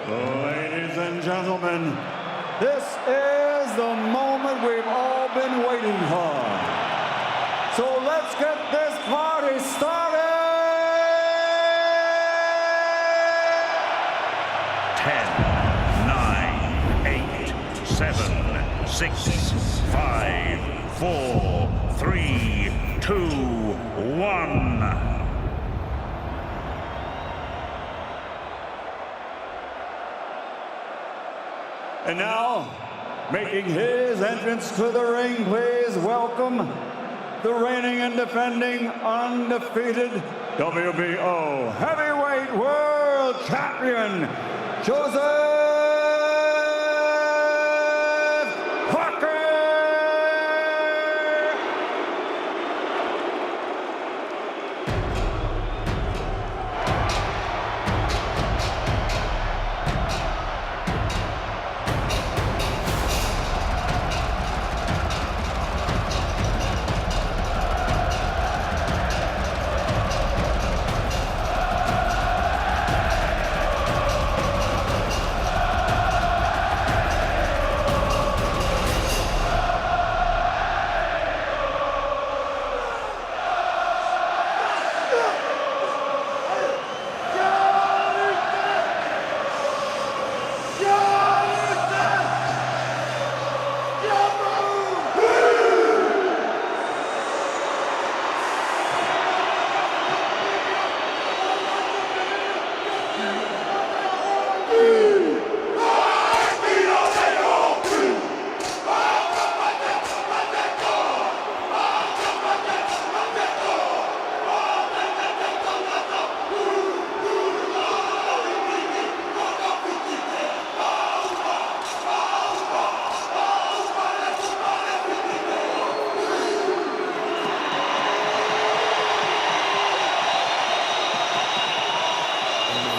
Ladies and gentlemen, this is the moment we've all been waiting for. So let's get this party started! 10, 9, 8, 7, 6, 5, 4, 3, 2, 1. And now, making his entrance to the ring, please welcome the reigning and defending undefeated WBO Heavyweight World Champion, Joseph Parker!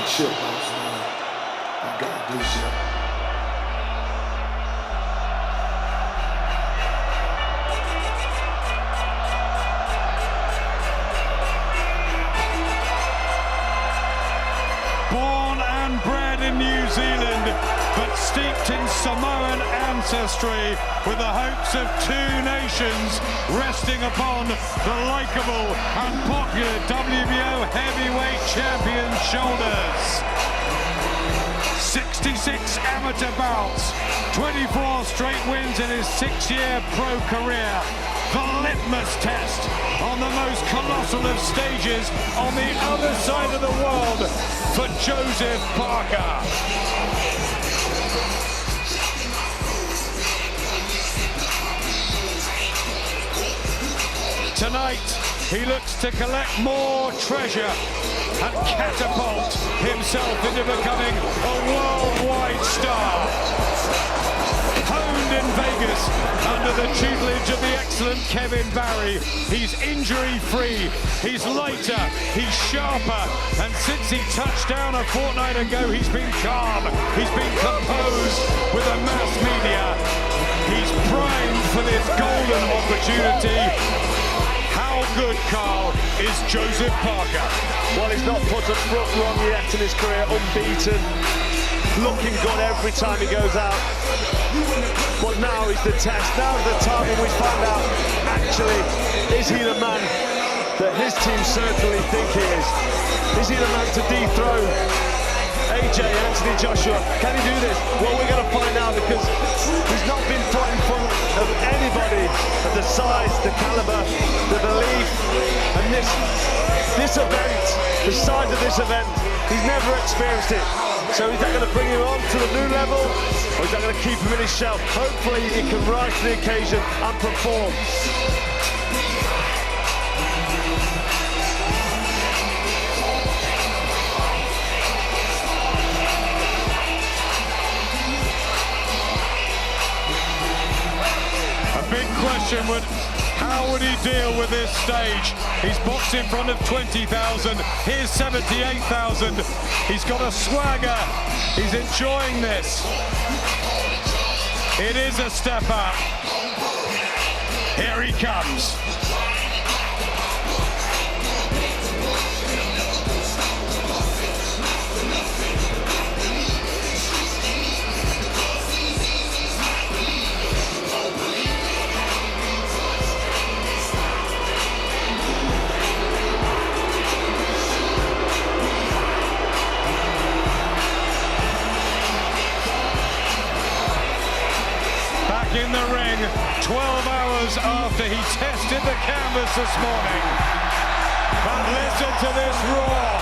Shit, boss, man. I gotta do shit. Born and bred in New Zealand, but steeped in Samoan ancestry, with the hopes of two nations resting upon the likeable and popular WBO heavyweight champion's shoulders. 66 amateur bouts, 24 straight wins in his 6-year pro career. The litmus test on the most colossal of stages on the other side of the world for Joseph Parker. Tonight, he looks to collect more treasure and catapult himself into becoming a worldwide star. Honed in Vegas under the tutelage of the excellent Kevin Barry, he's injury-free, he's lighter, he's sharper, and since he touched down a fortnight ago, he's been calm, he's been composed with the mass media. He's primed for this golden opportunity. How good, Carl, is Joseph Parker? Well, he's not put a foot wrong yet in his career, unbeaten, looking good every time he goes out. But now is the test, now's the time when we find out, actually, is he the man that his team certainly think he is? Is he the man to dethrone AJ, Anthony Joshua? Can he do this? Well, we're going to find out, because he's not been put in front of anybody of the size, the caliber, the belief, and this event, the size of this event, he's never experienced it. So is that going to bring him on to the new level, or is that going to keep him in his shell? Hopefully he can rise to the occasion and perform. Big question would, how would he deal with this stage? He's boxed in front of 20,000, here's 78,000. He's got a swagger, he's enjoying this. It is a step up. Here he comes. moments after he tested the canvas this morning. But listen to this roar.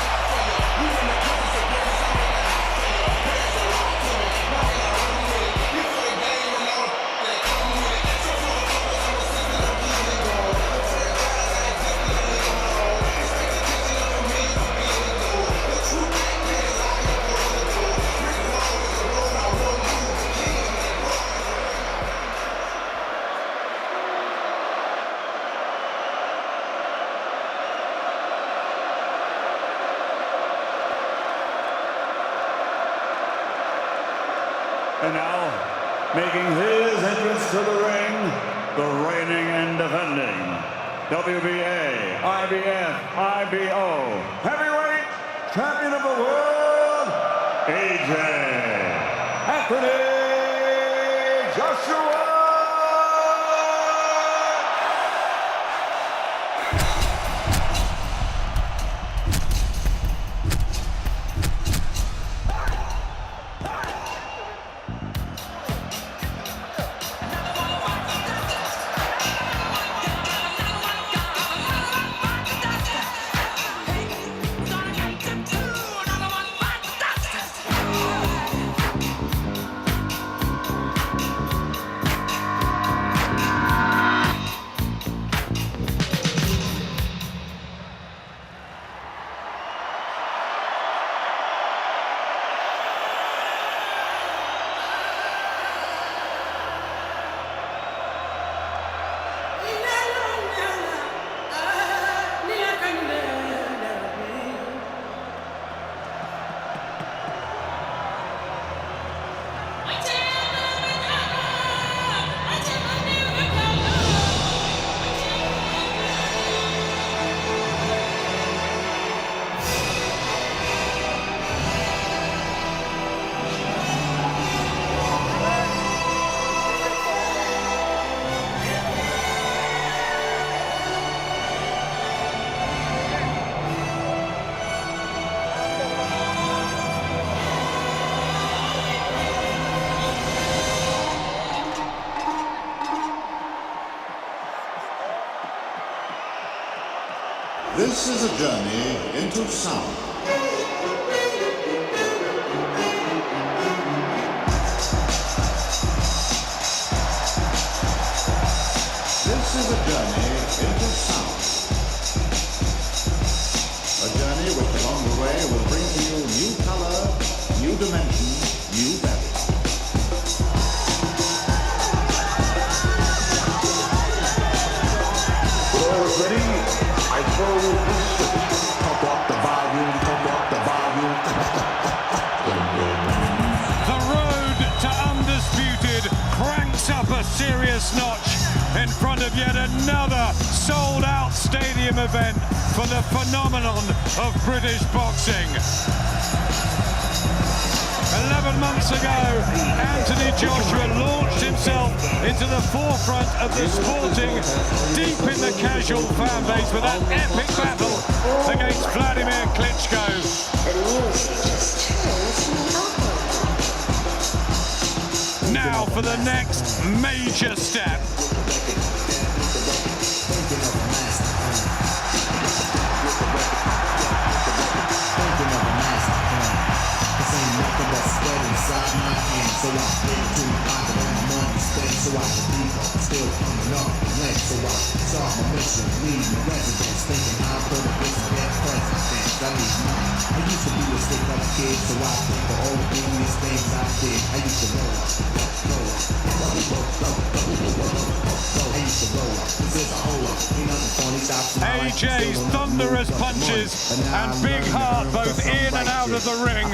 And now, making his entrance to the ring, the reigning and defending WBA, IBF, IBO, heavyweight champion of the world, AJ Anthony Joshua. This is a journey into sound. This is a journey into sound. A journey which along the way will bring to you new color, new dimension, new value. I throw this switch. Pump up the volume, pump up the volume. The road to undisputed cranks up a serious notch in front of yet another sold-out stadium event for the phenomenon of British boxing. 11 months ago, Anthony Joshua launched himself into the forefront of the sporting, deep in the casual fan base with that epic battle against Vladimir Klitschko. The music just turns me on. Now for the next major step. Inside my hand, so I spin to my pocket on my money stand, so I can be still coming up next, so I start my mission, leave my residence, thinking how I could have been some bad presidents. I need money. I used to be a stick up kid, so I think of all the previous things I did. I used to roll up. I used to roll up. This is a hole up. Ain't nothing funny stops now. AJ's thunderous punches and big heart both in and out of the ring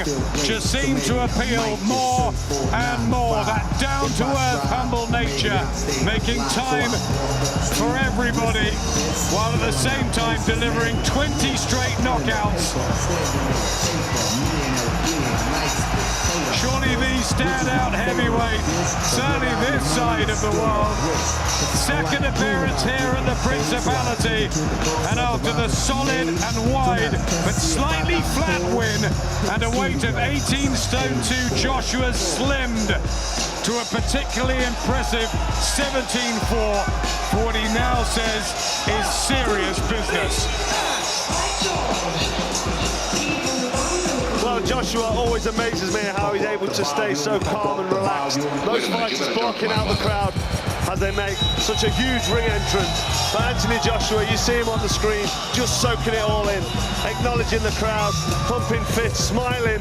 just seem to appeal more and more. That down-to-earth, humble nature, making time for everybody, while at the same time delivering 20 straight knockouts. Surely these standout heavyweights, certainly this side of the world. Second appearance here at the Principality, and after the solid and wide but slightly flat win and a weight of 18 stone 2, Joshua's slimmed to a particularly impressive 17-4 for what he now says is serious business. Well, Joshua always amazes me how he's able to stay so calm and relaxed. Those fighters blocking out the crowd as they make such a huge ring entrance. But Anthony Joshua, you see him on the screen, just soaking it all in, acknowledging the crowd, pumping fists, smiling,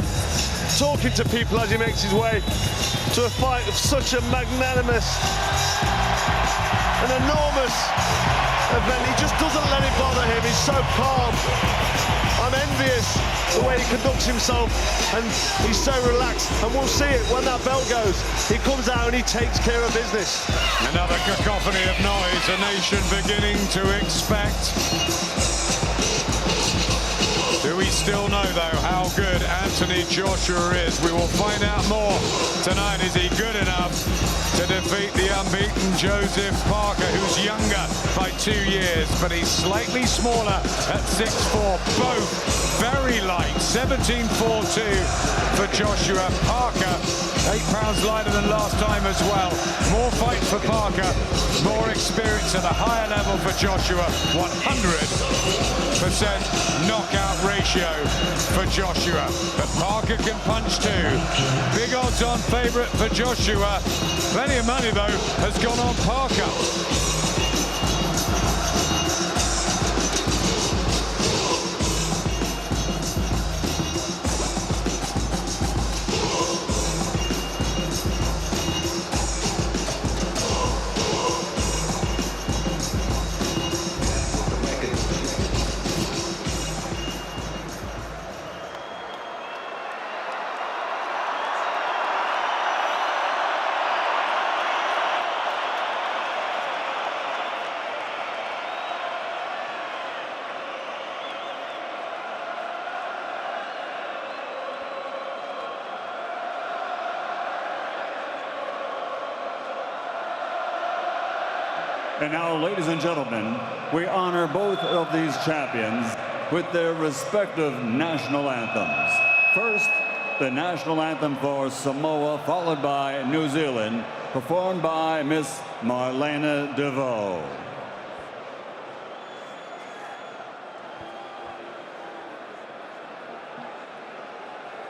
talking to people as he makes his way to a fight of such a magnanimous, an enormous event. He just doesn't let it bother him. He's so calm. I'm envious the way he conducts himself, and he's so relaxed. And we'll see it when that bell goes. He comes out and he takes care of business. Another cacophony of noise, a nation beginning to expect. Do we still know, though, how good Anthony Joshua is? We will find out more tonight. Is he good enough to defeat the unbeaten Joseph Parker, who's younger by 2 years, but he's slightly smaller at 6'4", both very light. 17-4-2 for Joshua. Parker, 8 pounds lighter than last time as well. More fight for Parker, more experience at a higher level for Joshua. 100% knockout ratio for Joshua. But Parker can punch too. Big odds on favourite for Joshua. Plenty of money, though, has gone on Parker. And now, ladies and gentlemen, we honor both of these champions with their respective national anthems. First, the national anthem for Samoa, followed by New Zealand, performed by Miss Marlena DeVoe.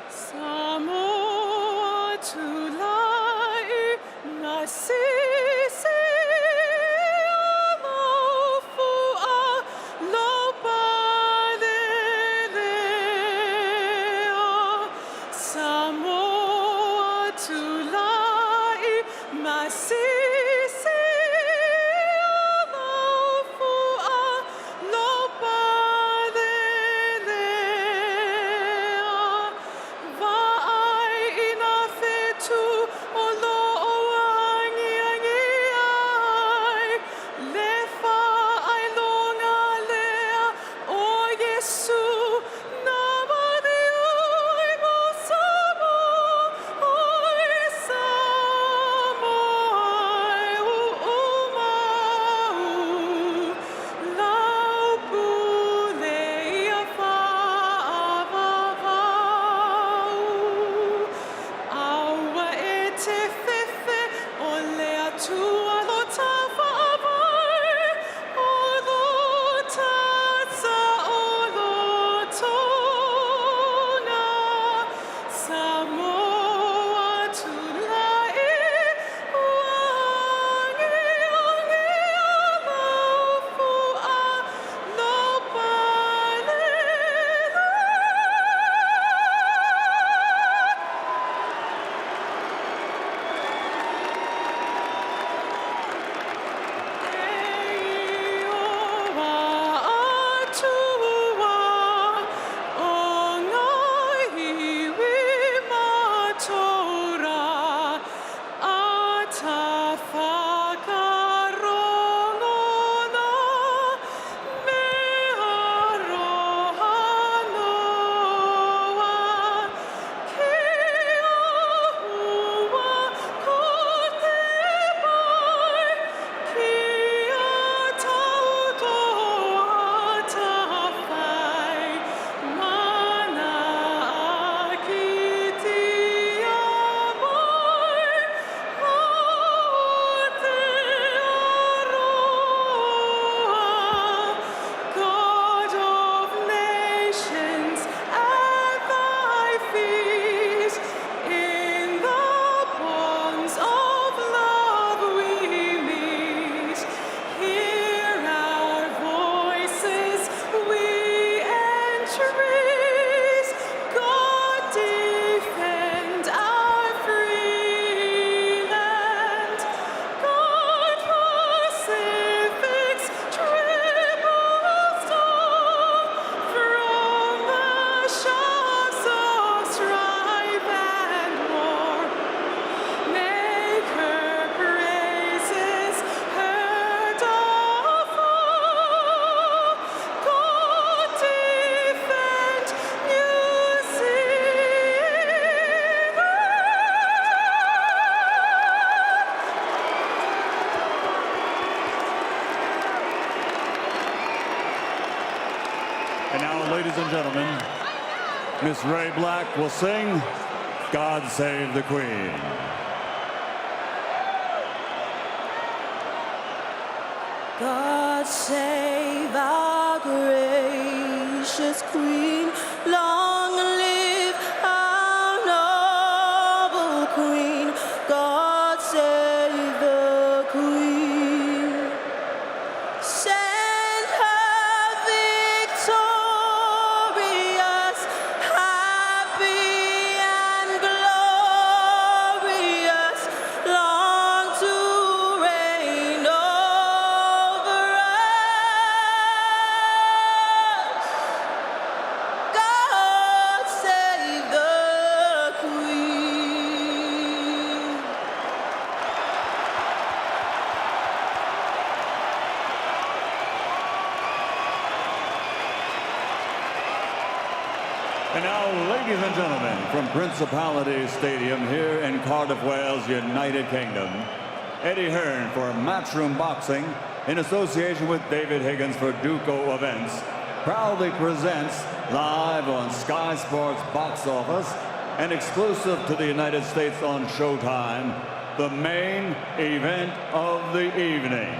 Samoa tulai nasi. shores of strife and war. Make her praises heard afar. God defend New Zealand. And now, ladies and gentlemen, Miss Ray Black will sing God Save the Queen. God save our gracious Queen. Long live our noble Queen. God save the Queen. Send her victorious, happy and glorious, long to reign over us. God save the Queen. And now, ladies and gentlemen, from Principality Stadium here in Cardiff, Wales, United Kingdom, Eddie Hearn for Matchroom Boxing, in association with David Higgins for Duco Events, proudly presents live on Sky Sports Box Office and exclusive to the United States on Showtime, the main event of the evening.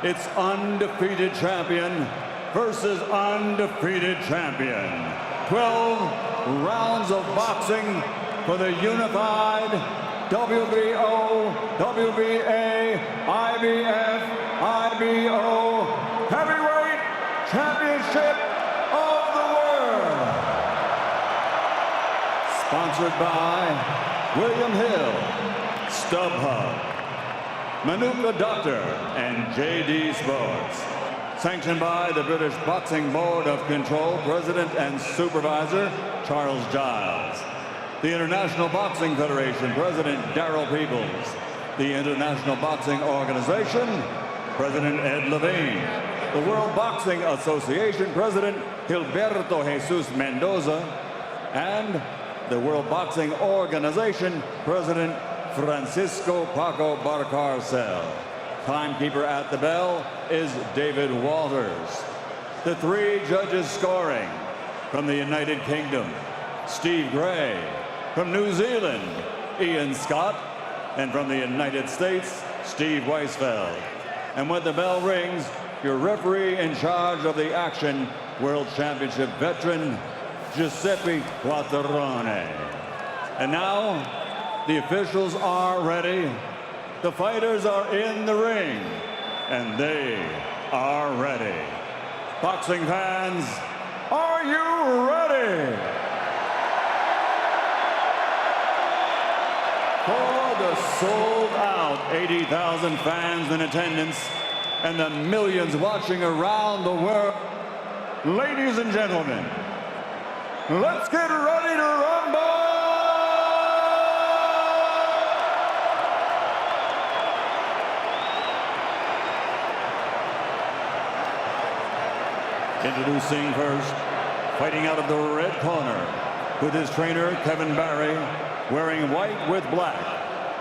It's undefeated champion versus undefeated champion. 12 rounds of boxing for the unified WBO, WBA, IBF, IBO Heavyweight Championship of the World. Sponsored by William Hill, StubHub, Manuka Doctor, and JD Sports. Sanctioned by the British Boxing Board of Control, President and Supervisor Charles Giles. The International Boxing Federation, President Darrell Peoples. The International Boxing Organization, President Ed Levine. The World Boxing Association, President Gilberto Jesus Mendoza. And the World Boxing Organization, President Francisco Paco Barcarcel. Timekeeper at the bell is David Walters. The three judges scoring: from the United Kingdom, Steve Gray; from New Zealand, Ian Scott; and from the United States, Steve Weisfeld. And when the bell rings, your referee in charge of the action, World Championship veteran Giuseppe Quattrone. And now, the officials are ready. The fighters are in the ring, and they are ready. Boxing fans, are you ready? For the sold-out 80,000 fans in attendance and the millions watching around the world, ladies and gentlemen, let's get ready to rumble! Introducing first, fighting out of the red corner, with his trainer, Kevin Barry, wearing white with black.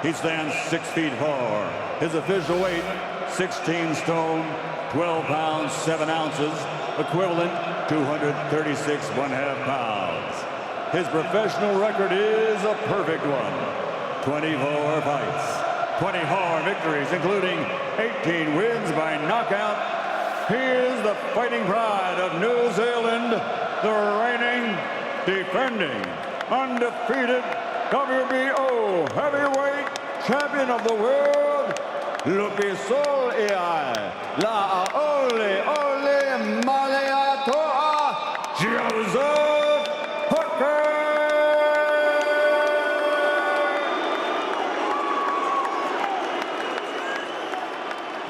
He stands 6 feet 4. His official weight, 16 stone, 12 pounds, 7 ounces, equivalent 236 1/2 pounds. His professional record is a perfect one. 24 fights, 24 victories, including 18 wins by knockout. He is the fighting pride of New Zealand, the reigning, defending, undefeated WBO heavyweight champion of the world, Lukisol Iai, La Ole Maleatoa, Joseph Hooker.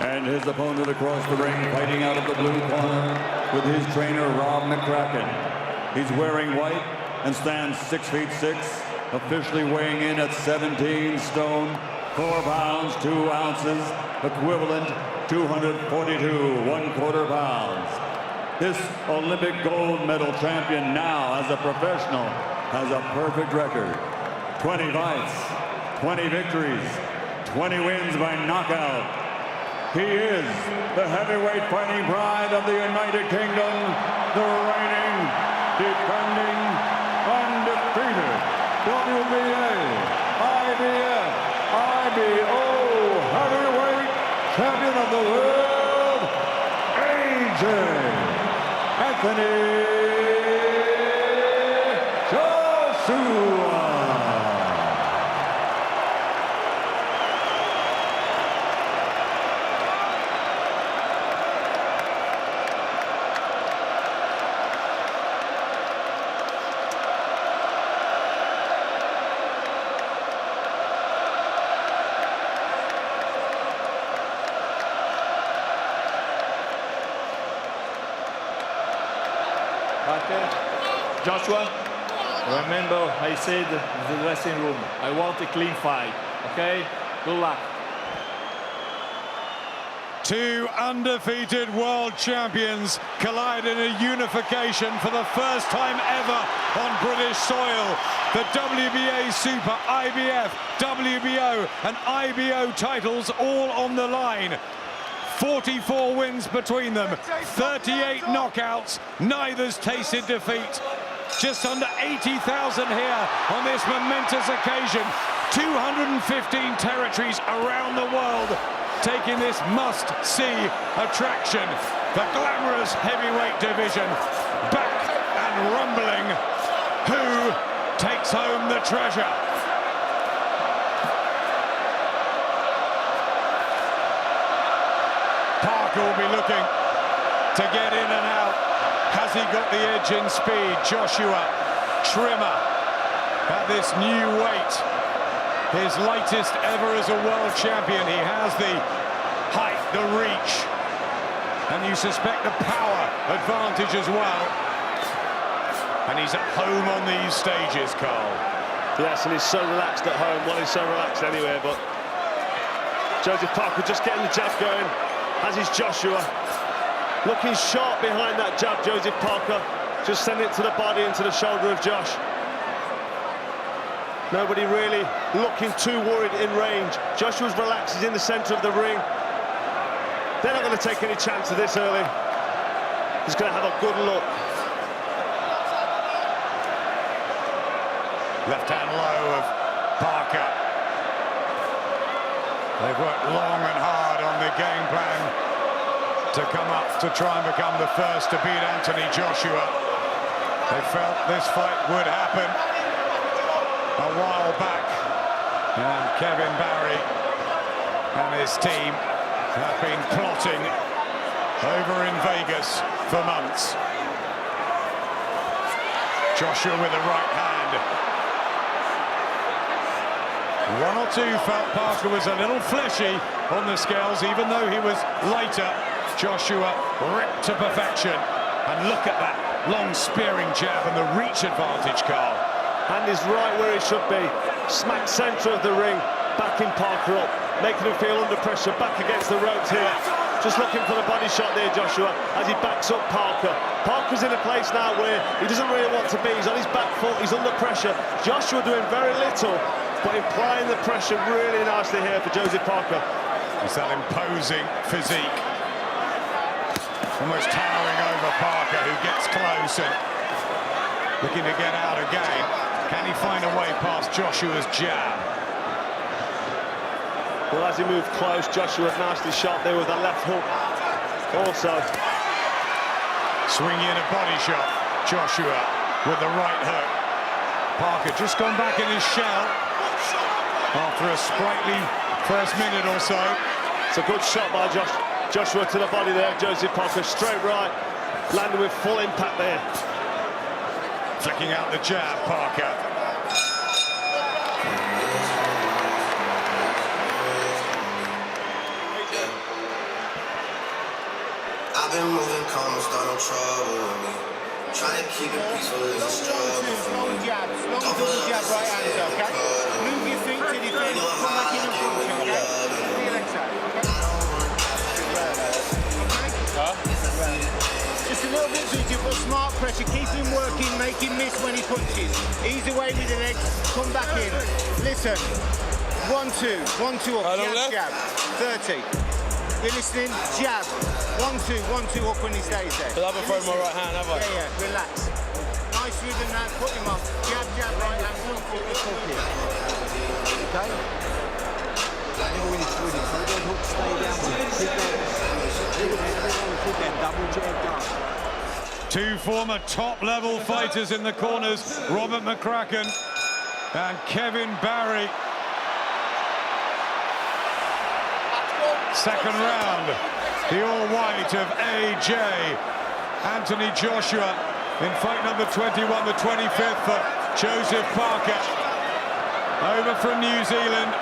And his opponent across the ring, fighting out of the blue corner with his trainer, Rob McCracken. He's wearing white and stands 6 feet 6, officially weighing in at 17 stone, 4 pounds, 2 ounces, equivalent 242 1/4 pounds. This Olympic gold medal champion now, as a professional, has a perfect record. 20 fights, 20 victories, 20 wins by knockout. He is the heavyweight fighting pride of the United Kingdom, the reigning, defending, undefeated WBA, IBF, IBO heavyweight champion of the world, AJ Anthony Joshua. Joshua, remember I said in the dressing room, I want a clean fight, okay? Good luck. Two undefeated world champions collide in a unification for the first time ever on British soil. The WBA Super, IBF, WBO and IBO titles all on the line. 44 wins between them, 38 knockouts, neither's tasted defeat. Just under 80,000 here on this momentous occasion. 215 territories around the world taking this must-see attraction. The glamorous heavyweight division back and rumbling. Who takes home the treasure? Parker will be looking to get in and out. Has he got the edge in speed? Joshua, trimmer at this new weight. His latest ever as a world champion. He has the height, the reach, and you suspect the power advantage as well. And he's at home on these stages, Carl. Yes, and he's so relaxed at home. Well, he's so relaxed anywhere, but Joseph Parker just getting the jab going, as is Joshua. Looking sharp behind that jab, Joseph Parker. Just sending it to the body and to the shoulder of Josh. Nobody really looking too worried in range. Joshua's relaxed, he's in the centre of the ring. They're not going to take any chances this early. He's going to have a good look. Left hand low of Parker. They've worked long and hard on the game plan to come up to try and become the first to beat Anthony Joshua. They felt this fight would happen a while back, and Kevin Barry and his team have been plotting over in Vegas for months. Joshua with the right hand. One or two felt Parker was a little fleshy on the scales, even though he was lighter. Joshua ripped to perfection. And look at that long spearing jab and the reach advantage, Carl. Hand is right where it should be. Smack centre of the ring, backing Parker up, making him feel under pressure, back against the ropes here. Just looking for the body shot there, Joshua, as he backs up Parker. Parker's in a place now where he doesn't really want to be. He's on his back foot, he's under pressure. Joshua doing very little, but applying the pressure really nicely here for Joseph Parker. It's that imposing physique. Almost towering over Parker, who gets close and looking to get out again. Can he find a way past Joshua's jab? Well, as he moved close, Joshua nicely shot there with a left hook. Also, swinging a body shot. Joshua with the right hook. Parker just gone back in his shell after a sprightly first minute or so. It's a good shot by Joshua to the body there. Joseph Parker straight right, landing with full impact there. Flicking out the jab, Parker. I've been moving calm, start no trouble with me. Trying to keep it peaceful is a struggle for me. make him miss when he punches. Ease away with the legs, come back in. Listen, 1-2, 1-2 up, jab, 30. You're listening, jab, 1-2, 1-2 up when he stays there. But I haven't thrown my right hand, have I? Yeah, relax. Nice rhythm now, put him off. Jab, jab, right hand, look at the cookie. Okay? Never win it with it, so those hooks stay down with it. Keep that double jab going. Two former top-level fighters in the corners, Robert McCracken and Kevin Barry. Second round, the all-white of AJ, Anthony Joshua, in fight number 21, the 25th for Joseph Parker. Over from New Zealand,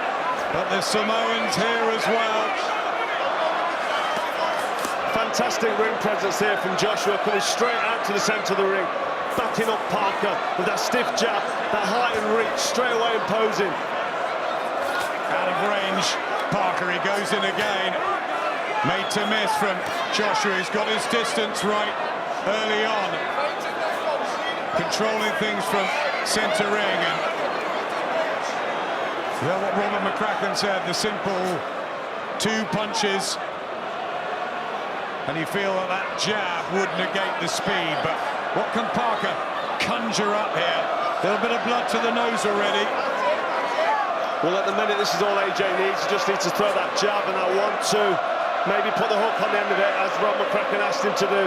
but the Samoans here as well. Fantastic ring presence here from Joshua, coming straight out to the centre of the ring, backing up Parker with that stiff jab, that height and reach, straight away imposing. Out of range, Parker, he goes in again. Made to miss from Joshua, he's got his distance right early on. Controlling things from centre ring. And well, what Robert McCracken said, the simple two punches, and you feel that that jab would negate the speed, but what can Parker conjure up here? A little bit of blood to the nose already. Well, at the minute, this is all AJ needs. He just needs to throw that jab and that 1-2. Maybe put the hook on the end of it, as Rob McCracken asked him to do.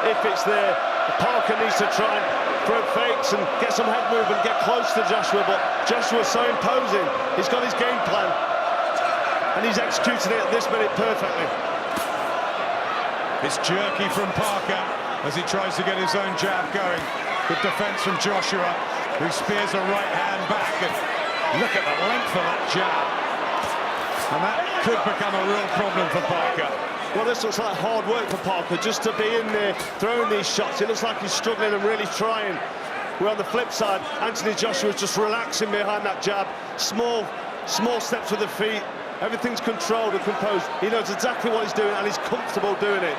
If it's there, Parker needs to try and throw fakes and get some head movement, get close to Joshua, but Joshua's so imposing. He's got his game plan, and he's executing it at this minute perfectly. It's jerky from Parker as he tries to get his own jab going. Good defence from Joshua, who spears a right hand back. And look at the length of that jab. And that could become a real problem for Parker. Well, this looks like hard work for Parker, just to be in there, throwing these shots. It looks like he's struggling and really trying. Where on the flip side, Anthony Joshua's just relaxing behind that jab. Small steps with the feet. Everything's controlled and composed. He knows exactly what he's doing, and he's comfortable doing it.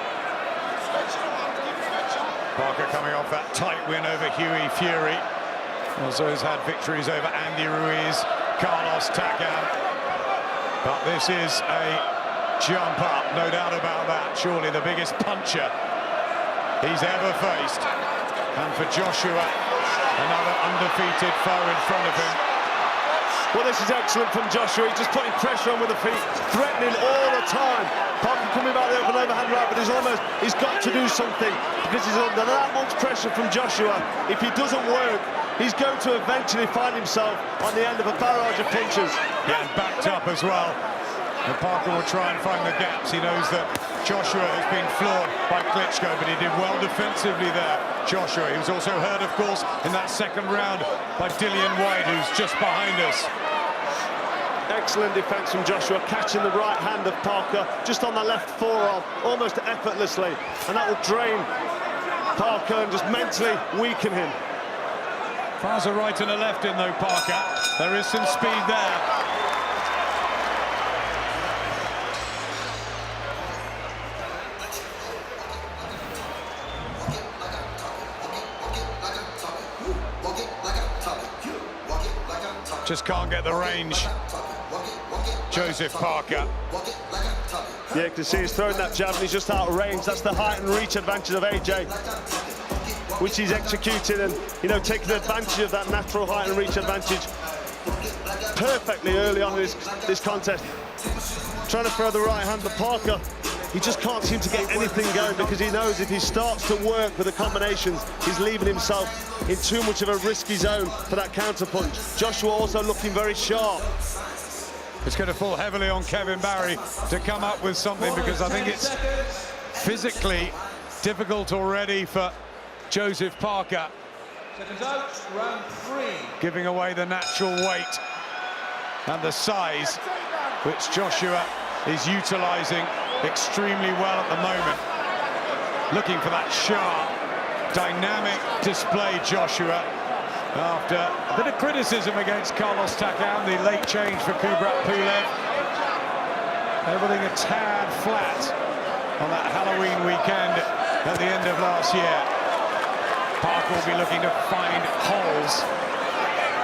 Parker coming off that tight win over Hughie Fury. Also has had victories over Andy Ruiz, Carlos Takam. But this is a jump up, no doubt about that. Surely the biggest puncher he's ever faced. And for Joshua, another undefeated foe in front of him. Well, this is excellent from Joshua. He's just putting pressure on with the feet, threatening all the time. Parker coming back there with an overhand right, but he's got to do something because he's under that much pressure from Joshua. If he doesn't work, he's going to eventually find himself on the end of a barrage of punches. Yeah, and backed up as well. And Parker will try and find the gaps. He knows that Joshua has been floored by Klitschko, but he did well defensively there. Joshua, he was also hurt, of course, in that second round by Dillian White, who's just behind us. Excellent defence from Joshua, catching the right hand of Parker just on the left forearm, almost effortlessly, and that will drain Parker and just mentally weaken him. Fires a right and a left in though, Parker. There is some speed there. Just can't get the range. Joseph Parker. Yeah, you can see he's throwing that jab and he's just out of range. That's the height and reach advantage of AJ, which he's executing and, you know, taking advantage of that natural height and reach advantage perfectly early on in this contest. Trying to throw the right hand, but Parker, he just can't seem to get anything going because he knows if he starts to work with the combinations, he's leaving himself in too much of a risky zone for that counter punch. Joshua also looking very sharp. It's going to fall heavily on Kevin Barry to come up with something because I think it's physically difficult already for Joseph Parker. Seconds out, round 3. Giving away the natural weight and the size, which Joshua is utilising extremely well at the moment. Looking for that sharp, dynamic display, Joshua, after a bit of criticism against Carlos Takam, the late change for Kubrat Pulev. Everything a tad flat on that Halloween weekend at the end of last year. Parker will be looking to find holes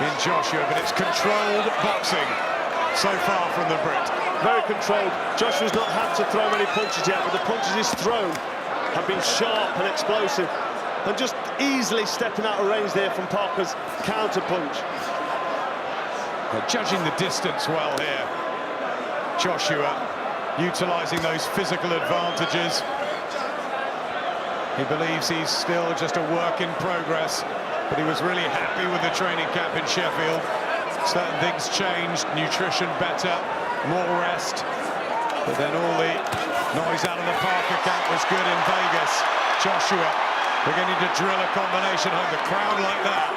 in Joshua, but it's controlled boxing so far from the Brit. Very controlled. Joshua's not had to throw many punches yet, but the punches he's thrown have been sharp and explosive, and just easily stepping out of range there from Parker's counter punch. They're judging the distance well here. Joshua utilising those physical advantages. He believes he's still just a work in progress, but he was really happy with the training camp in Sheffield. Certain things changed, nutrition better, more rest, but then all the noise out of the Parker camp was good in Vegas. Joshua beginning to drill a combination home. The crowd like that.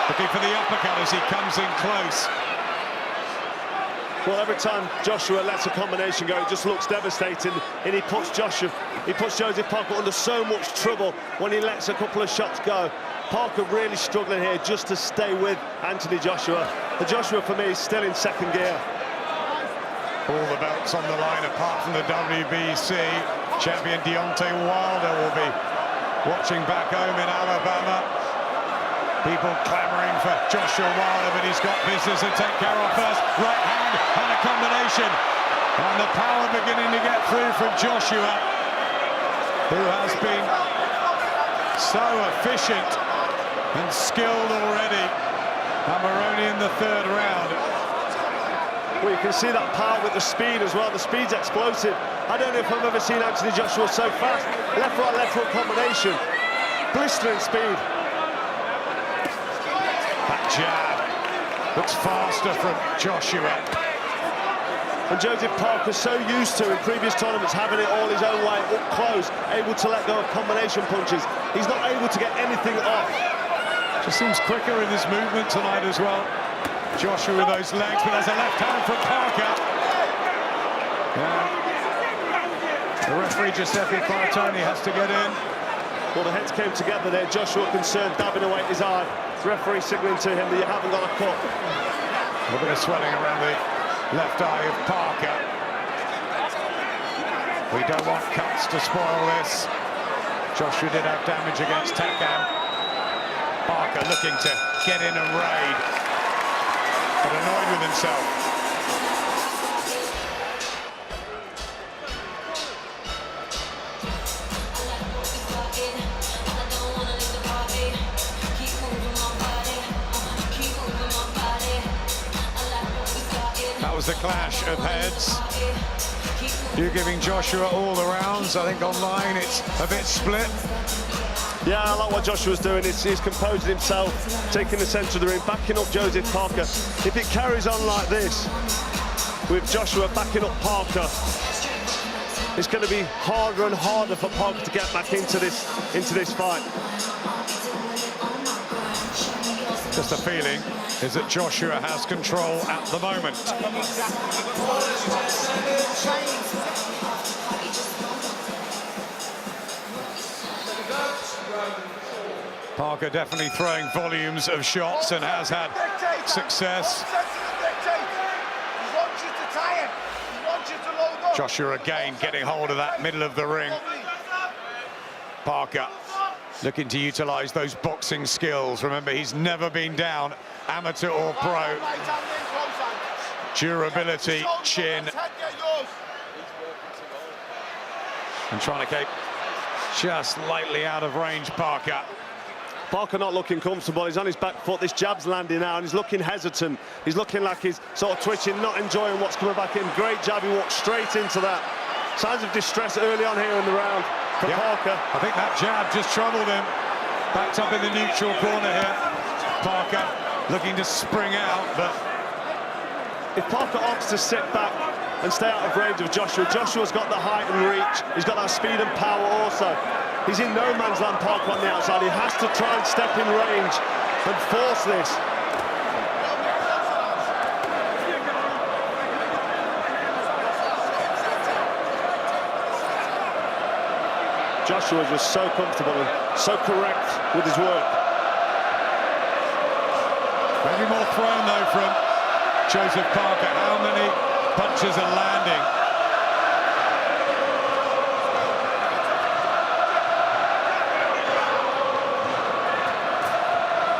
Looking for the uppercut as he comes in close. Well, every time Joshua lets a combination go, it just looks devastating, and he puts Joseph Parker under so much trouble when he lets a couple of shots go. Parker really struggling here just to stay with Anthony Joshua. The Joshua, for me, is still in second gear. All the belts on the line, apart from the WBC. Champion Deontay Wilder will be watching back home in Alabama. People clamouring for Joshua Wilder, but he's got business to take care of first. Right hand and a combination. And the power beginning to get through from Joshua, who has been so efficient and skilled already. And we're only in the third round. Well, you can see that power with the speed as well. The speed's explosive. I don't know if I've ever seen Anthony Joshua so fast. Left, right, left hook combination. Blistering speed. That jab looks faster from Joshua. And Joseph Parker's so used to, in previous tournaments, having it all his own way, up close, able to let go of combination punches. He's not able to get anything off. Just seems quicker in his movement tonight as well. Joshua with those legs, but there's a left hand from Parker. Yeah. The referee, Giuseppe Paratoni, has to get in. Well, the heads came together there. Joshua concerned, dabbing away at his eye. The referee signalling to him that you haven't got a cut. A little bit of swelling around the left eye of Parker. We don't want cuts to spoil this. Joshua did have damage against Takam. Parker looking to get in and raid, but annoyed with himself. That was the clash of heads. You're giving Joshua all the rounds. I think online it's a bit split. Yeah, I like what Joshua's doing. He's composing himself, taking the centre of the ring, backing up Joseph Parker. If it carries on like this, with Joshua backing up Parker, it's going to be harder and harder for Parker to get back into this fight. Just a feeling is that Joshua has control at the moment. Parker definitely throwing volumes of shots and has had success. Joshua again getting hold of that middle of the ring. Parker looking to utilise those boxing skills. Remember, he's never been down, amateur or pro. Durability, chin. And trying to keep just lightly out of range, Parker. Parker not looking comfortable. He's on his back foot. This jab's landing now, and he's looking hesitant. He's looking like he's sort of twitching, not enjoying what's coming back in. Great jab, he walked straight into that. Signs of distress early on here in the round for Parker. I think that jab just troubled him. Backed up in the neutral corner here. Parker looking to spring out, but if Parker opts to sit back and stay out of range of Joshua, Joshua's got the height and reach. He's got that speed and power also. He's in no man's land, Parker, on the outside. He has to try and step in range and force this. Joshua was so comfortable and so correct with his work. Maybe more thrown, though, from Joseph Parker. How many punches are landing?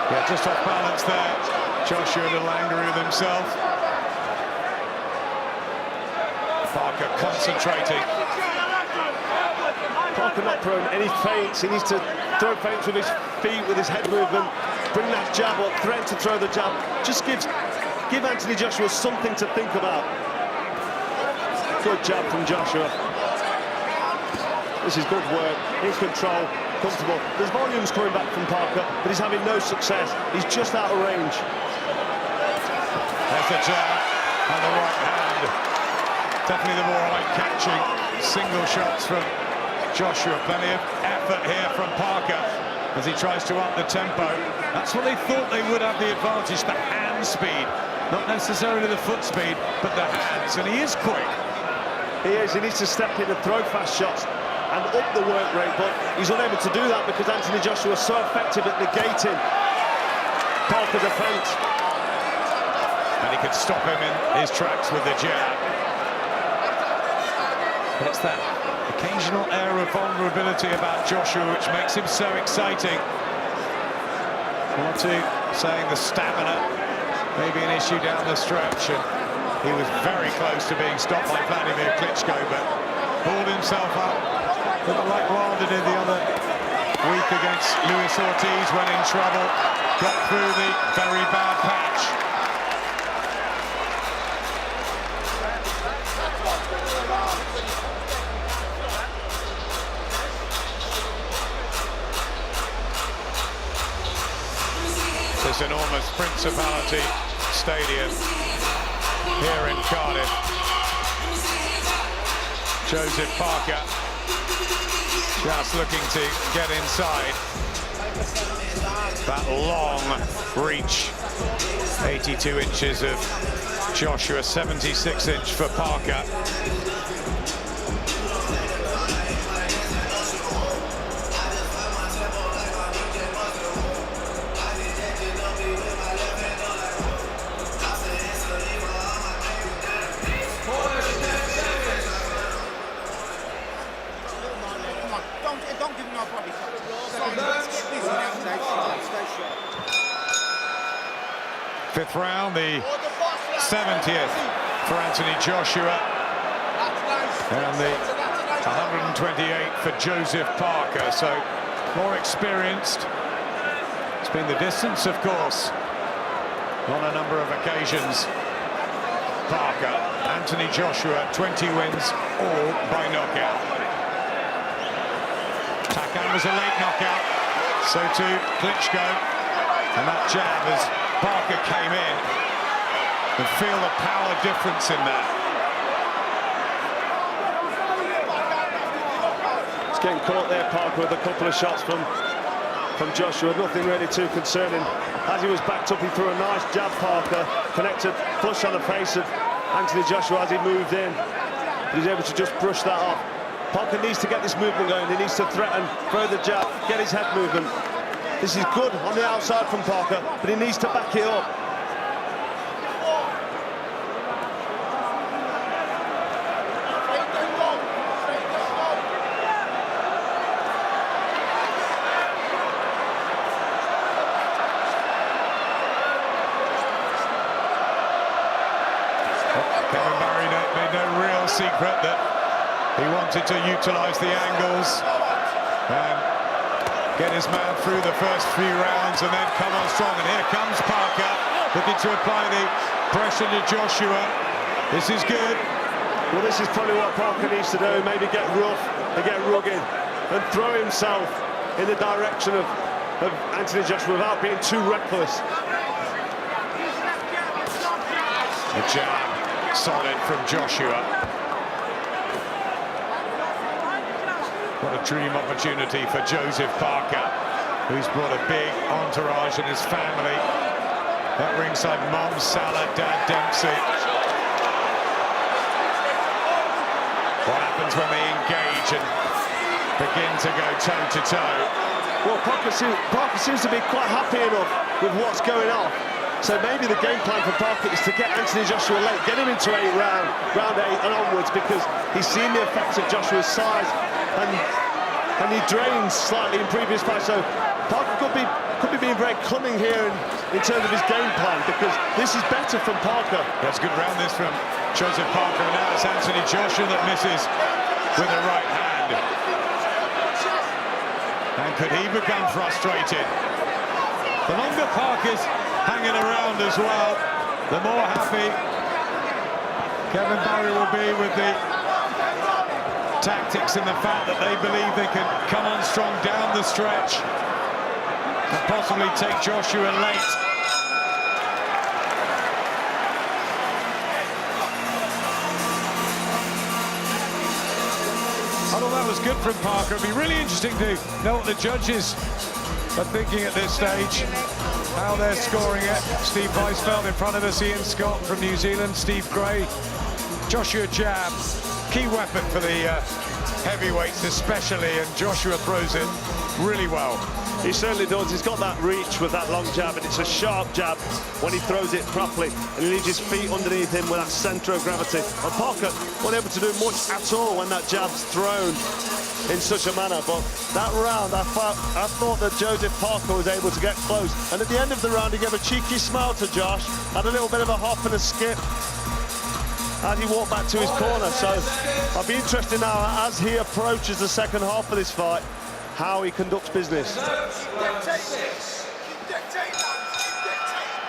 Yeah, just off balance there. Joshua a little angry with himself. Parker concentrating. Parker not throwing any feints. He needs to throw feints with his feet, with his head movement. Bring that jab up, threaten to throw the jab. Just give Anthony Joshua something to think about. Good jab from Joshua. This is good work, in control, comfortable. There's volumes coming back from Parker, but he's having no success. He's just out of range. There's the jab and the right hand. Definitely the more eye-catching single shots from Joshua. Plenty of effort here from Parker as he tries to up the tempo. That's what they thought they would have the advantage, the hand speed. Not necessarily the foot speed, but the hands, and he is quick. He is, he needs to step in and throw fast shots and up the work rate, but he's unable to do that because Anthony Joshua is so effective at negating Parker's defence. And he could stop him in his tracks with the jab. But it's that occasional air of vulnerability about Joshua which makes him so exciting. One or two saying the stamina may be an issue down the stretch, and he was very close to being stopped by Vladimir Klitschko, but pulled himself up, a little like Wilder did the other week against Luis Ortiz when in trouble, got through the very bad patch. This enormous Principality Stadium here in Cardiff. Joseph Parker just looking to get inside. That long reach, 82 inches of Joshua, 76-inch for Parker. Don't give him no body shot. Let's get busy now. Stay sharp. Fifth round, the 70th for Anthony Joshua, and the 128th for Joseph Parker, so more experienced. It's been the distance, of course, on a number of occasions. Parker, Anthony Joshua, 20 wins, all by knockout. Takam was a late knockout, so too Klitschko, and that jab as Parker came in, and feel the power difference in that. He's getting caught there, Parker, with a couple of shots from Joshua, nothing really too concerning. As he was backed up, he threw a nice jab, Parker, connected flush on the face of Anthony Joshua as he moved in. But he's able to just brush that off. Parker needs to get this movement going. He needs to threaten, throw the jab, get his head movement. This is good on the outside from Parker, but he needs to back it up. Kevin Barry made no real secret that he wanted to utilise the angles and get his man through the first few rounds and then come on strong. And here comes Parker, looking to apply the pressure to Joshua. This is good. Well, this is probably what Parker needs to do, maybe get rough and get rugged and throw himself in the direction of Anthony Joshua without being too reckless. The jab, solid from Joshua. What a dream opportunity for Joseph Parker, who's brought a big entourage in his family. That ringside, Mom Salah, Dad Dempsey. What happens when they engage and begin to go toe-to-toe? Well, Parker seems to be quite happy enough with what's going on. So maybe the game plan for Parker is to get Anthony Joshua late, get him into round 8 and onwards, because he's seen the effects of Joshua's size and and he drains slightly in previous fights. So Parker could be being very cunning here in terms of his game plan, because this is better from Parker. That's good round this from Joseph Parker, and now it's Anthony Joshua that misses with the right hand. And could he become frustrated? The longer Parker's hanging around as well, the more happy Kevin Barry will be with the tactics and the fact that they believe they can come on strong down the stretch and possibly take Joshua late. I thought that was good from Parker. It'd be really interesting to know what the judges are thinking at this stage, how they're scoring it. Steve Weisfeld in front of us, Ian Scott from New Zealand, Steve Gray, Joshua jab, key weapon for the heavyweights especially, and Joshua throws it really well. He certainly does. He's got that reach with that long jab, and it's a sharp jab when he throws it properly, and he leaves his feet underneath him with that centre of gravity. And Parker wasn't able to do much at all when that jab's thrown in such a manner. But that round, I thought that Joseph Parker was able to get close, and at the end of the round he gave a cheeky smile to Josh, had a little bit of a hop and a skip as he walked back to his corner. So I'll be interested now, as he approaches the second half of this fight, how he conducts business.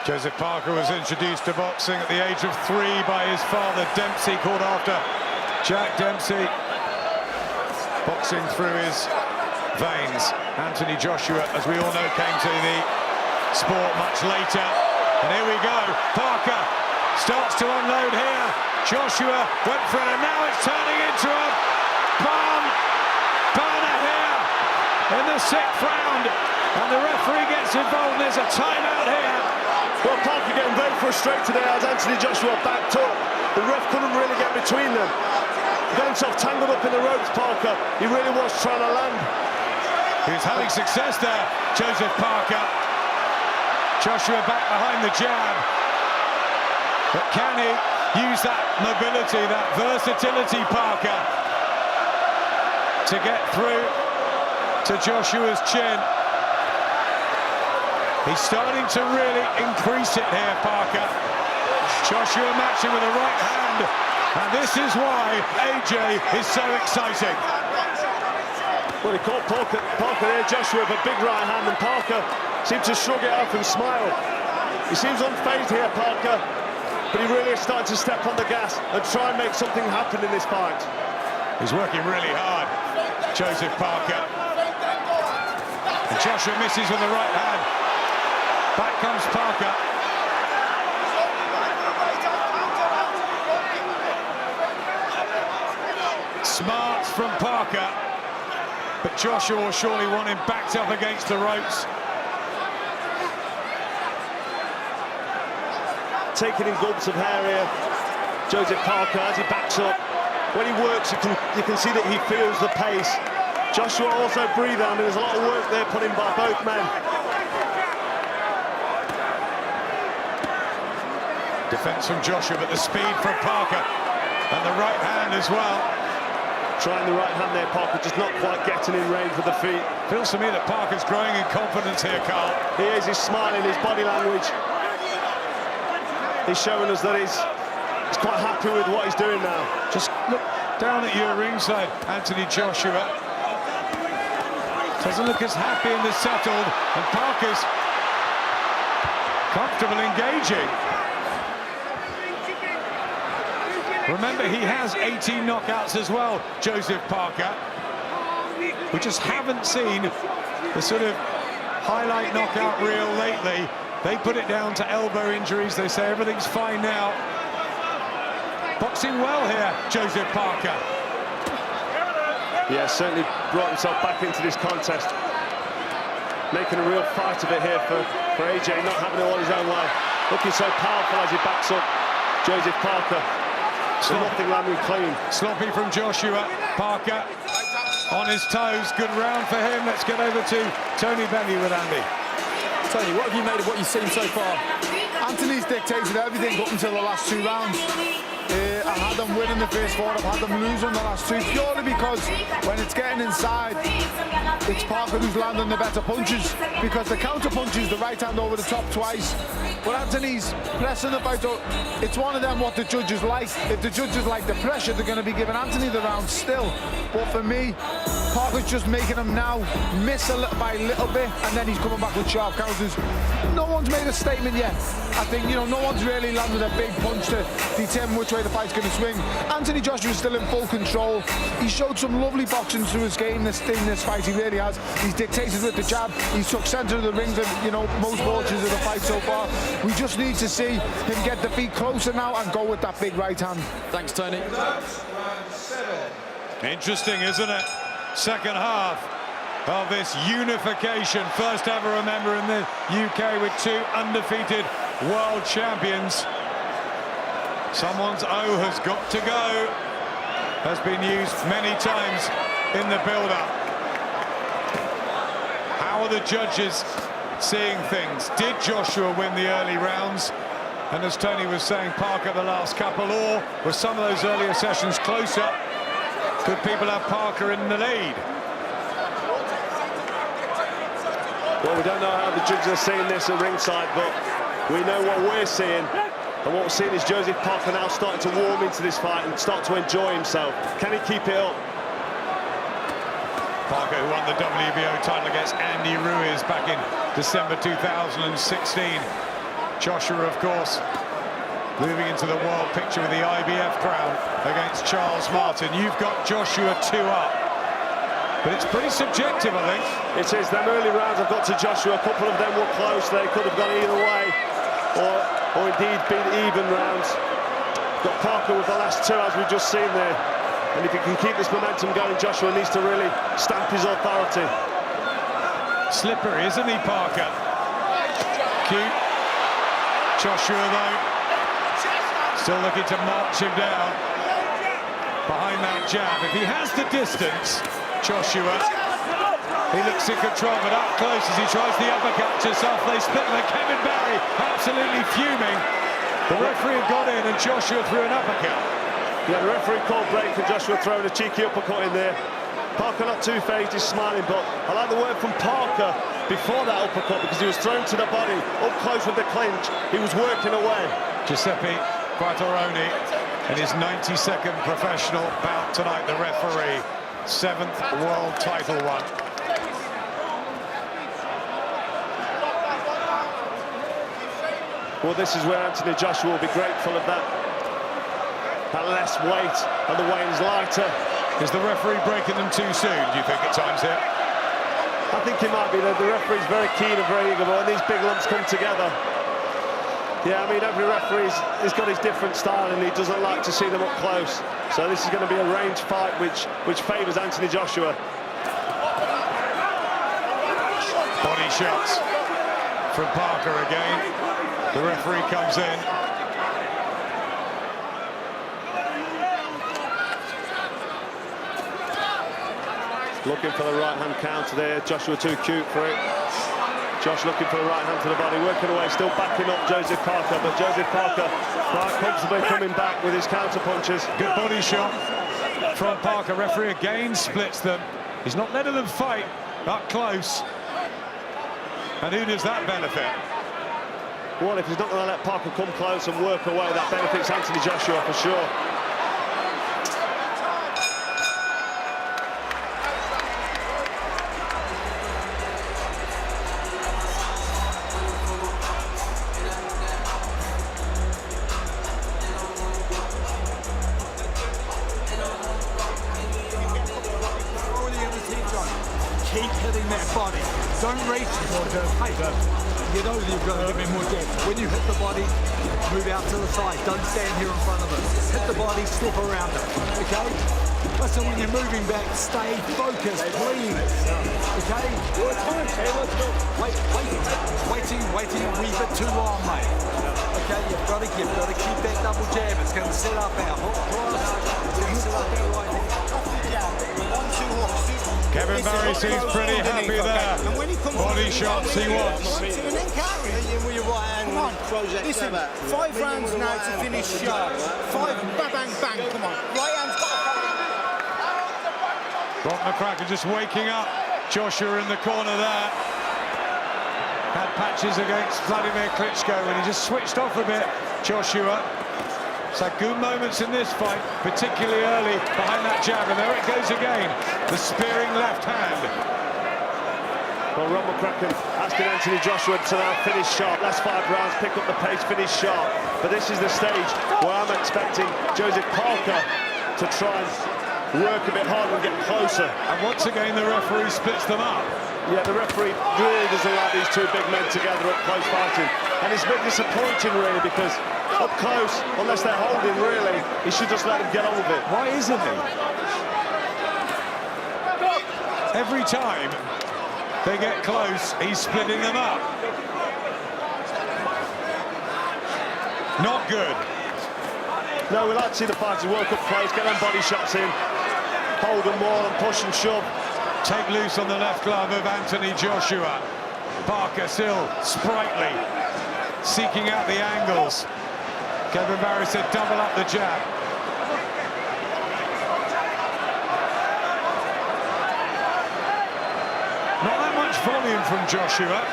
Joseph Parker was introduced to boxing at the age of 3 by his father, Dempsey, called after Jack Dempsey. Boxing through his veins. Anthony Joshua, as we all know, came to the sport much later. And here we go. Parker starts to unload here. Joshua went for it, and now it's turning into a burner here in the 6th round. And the referee gets involved, and there's a timeout here. Well, Parker getting very frustrated there as Anthony Joshua backed up. The ref couldn't really get between them. He got himself tangled up in the ropes, Parker. He really was trying to land. He was having success there, Joseph Parker. Joshua back behind the jab. But can he use that mobility, that versatility, Parker, to get through to Joshua's chin? He's starting to really increase it here, Parker. Joshua matching with the right hand, and this is why AJ is so exciting. Well, he caught Parker there, Joshua, with a big right hand, and Parker seemed to shrug it off and smile. He seems unfazed here, Parker, but he really is starting to step on the gas and try and make something happen in this fight. He's working really hard, Joseph Parker. And Joshua misses with the right hand. Back comes Parker. Smart from Parker, but Joshua will surely want him backed up against the ropes. Taking in gulps of hair here, Joseph Parker, as he backs up. When he works, you can see that he feels the pace. Joshua also breathes out, and there's a lot of work there put in by both men. Defense from Joshua, but the speed from Parker, and the right hand as well. Trying the right hand there, Parker, just not quite getting in range with the feet. Feels to me that Parker's growing in confidence here, Carl. He is, he's smiling, his body language. He's showing us that he's quite happy with what he's doing now. Just look down at you at ringside, Anthony Joshua. Doesn't look as happy and as settled, and Parker's comfortable engaging. Remember, he has 18 knockouts as well, Joseph Parker. We just haven't seen the sort of highlight knockout reel lately. They put it down to elbow injuries. They say everything's fine now. Boxing well here, Joseph Parker. Yeah, certainly brought himself back into this contest. Making a real fight of it here for AJ, not having it all his own way. Looking so powerful as he backs up Joseph Parker. So nothing landing clean. Sloppy from Joshua. Parker on his toes. Good round for him. Let's get over to Tony Benny with Andy. Tony, what have you made of what you've seen so far? Anthony's dictated everything up until the last 2 rounds. I had them winning the first four, I've had them losing the last two, purely because when it's getting inside, it's Parker who's landing the better punches, because the counter punches the right hand over the top twice, but Anthony's pressing the fight. It's one of them what the judges like. If the judges like the pressure, they're going to be giving Anthony the round still. But for me, Parker's just making him now miss by a little bit, and then he's coming back with sharp counters. No one's made a statement yet. I think, you know, no one's really landed a big punch to determine which way the fight's going to swing. Anthony Joshua's still in full control. He showed some lovely boxing through his game in this fight. He really has. He's dictated with the jab. He took centre of the ring for, you know, most portions of the fight so far. We just need to see him get the feet closer now and go with that big right hand. Thanks, Tony. Interesting, isn't it? Second half of this unification. First ever, remember, in the UK with two undefeated world champions. Someone's O has got to go. Has been used many times in the build-up. How are the judges seeing things? Did Joshua win the early rounds? And as Tony was saying, Parker the last couple, or were some of those earlier sessions closer? Could people have Parker in the lead? Well, we don't know how the judges are seeing this at ringside, but we know what we're seeing. And what we're seeing is Joseph Parker now starting to warm into this fight and start to enjoy himself. Can he keep it up? Parker, who won the WBO title against Andy Ruiz back in December 2016. Joshua, of course, moving into the world picture with the IBF crown against Charles Martin. You've got Joshua 2 up. But it's pretty subjective, I think. It is. Them early rounds I've got to Joshua. A couple of them were close. They could have gone either way, or indeed been even rounds. Got Parker with the last two, as we've just seen there. And if he can keep this momentum going, Joshua needs to really stamp his authority. Slippery, isn't he, Parker? Cute. Joshua, though, still looking to march him down behind that jab. If he has the distance, Joshua, he looks in control, but up close as he tries the uppercut just off. They split with Kevin Barry, absolutely fuming. The referee had got in and Joshua threw an uppercut. Yeah, the referee called break for Joshua throwing a cheeky uppercut in there. Parker not too phased, he's smiling, but I like the word from Parker before that uppercut, because he was thrown to the body, up close with the clinch. He was working away. Giuseppe Quattroni in his 92nd professional bout tonight, the referee. 7th world title won. Well, this is where Anthony Joshua will be grateful of that less weight, and the weigh-in's lighter. Is the referee breaking them too soon, do you think, at times here? I think he might be. The referee's very keen and very eager, but when these big lumps come together, yeah, I mean, every referee's got his different style, and he doesn't like to see them up close. So this is going to be a range fight which favours Anthony Joshua. Body shots from Parker again. The referee comes in. Looking for the right-hand counter there. Joshua too cute for it. Josh looking for the right hand to the body, working away, still backing up Joseph Parker, but Joseph Parker quite comfortably coming back with his counter punches. Good body shot from Parker. Referee again splits them. He's not letting them fight up close. And who does that benefit? Well, if he's not going to let Parker come close and work away, that benefits Anthony Joshua for sure. Keep hitting that body. Don't reach for it. Hey, you know you've got to give me more depth. When you hit the body, move out to the side. Don't stand here in front of it. Hit the body, slip around it. Okay? Listen, when you're moving back, stay focused, please. Okay? Waiting a wee bit too long, mate. Okay, you've got to keep that double jab. It's going to set up our hook cross. It's going to set up our right hand. Kevin Barry seems pretty happy there. Body shots he wants. With your right hand. Listen, 5 rounds now to finish sharp. 5 bang, bang, bang. Come on. Right hand's got Brock McCracken just waking up. Joshua in the corner there. Had patches against Vladimir Klitschko and he just switched off a bit, Joshua. So good moments in this fight, particularly early behind that jab, and there it goes again, the spearing left hand. Well, Rob McCracken asking Anthony Joshua to now finish sharp. Last 5 rounds, pick up the pace, finish sharp. But this is the stage where I'm expecting Joseph Parker to try and work a bit harder and get closer. And once again, the referee splits them up. Yeah, the referee really doesn't like these 2 big men together up close fighting. And it's a bit disappointing, really, because up close, unless they're holding, really, he should just let him get on with it. Why isn't he? Every time they get close, he's splitting them up. Not good. No, we like to see the fighters work up close, get them body shots in, hold them more and push and shove. Take loose on the left glove of Anthony Joshua. Parker still sprightly, seeking out the angles. Kevin Barry said double up the jab. Not that much volume from Joshua.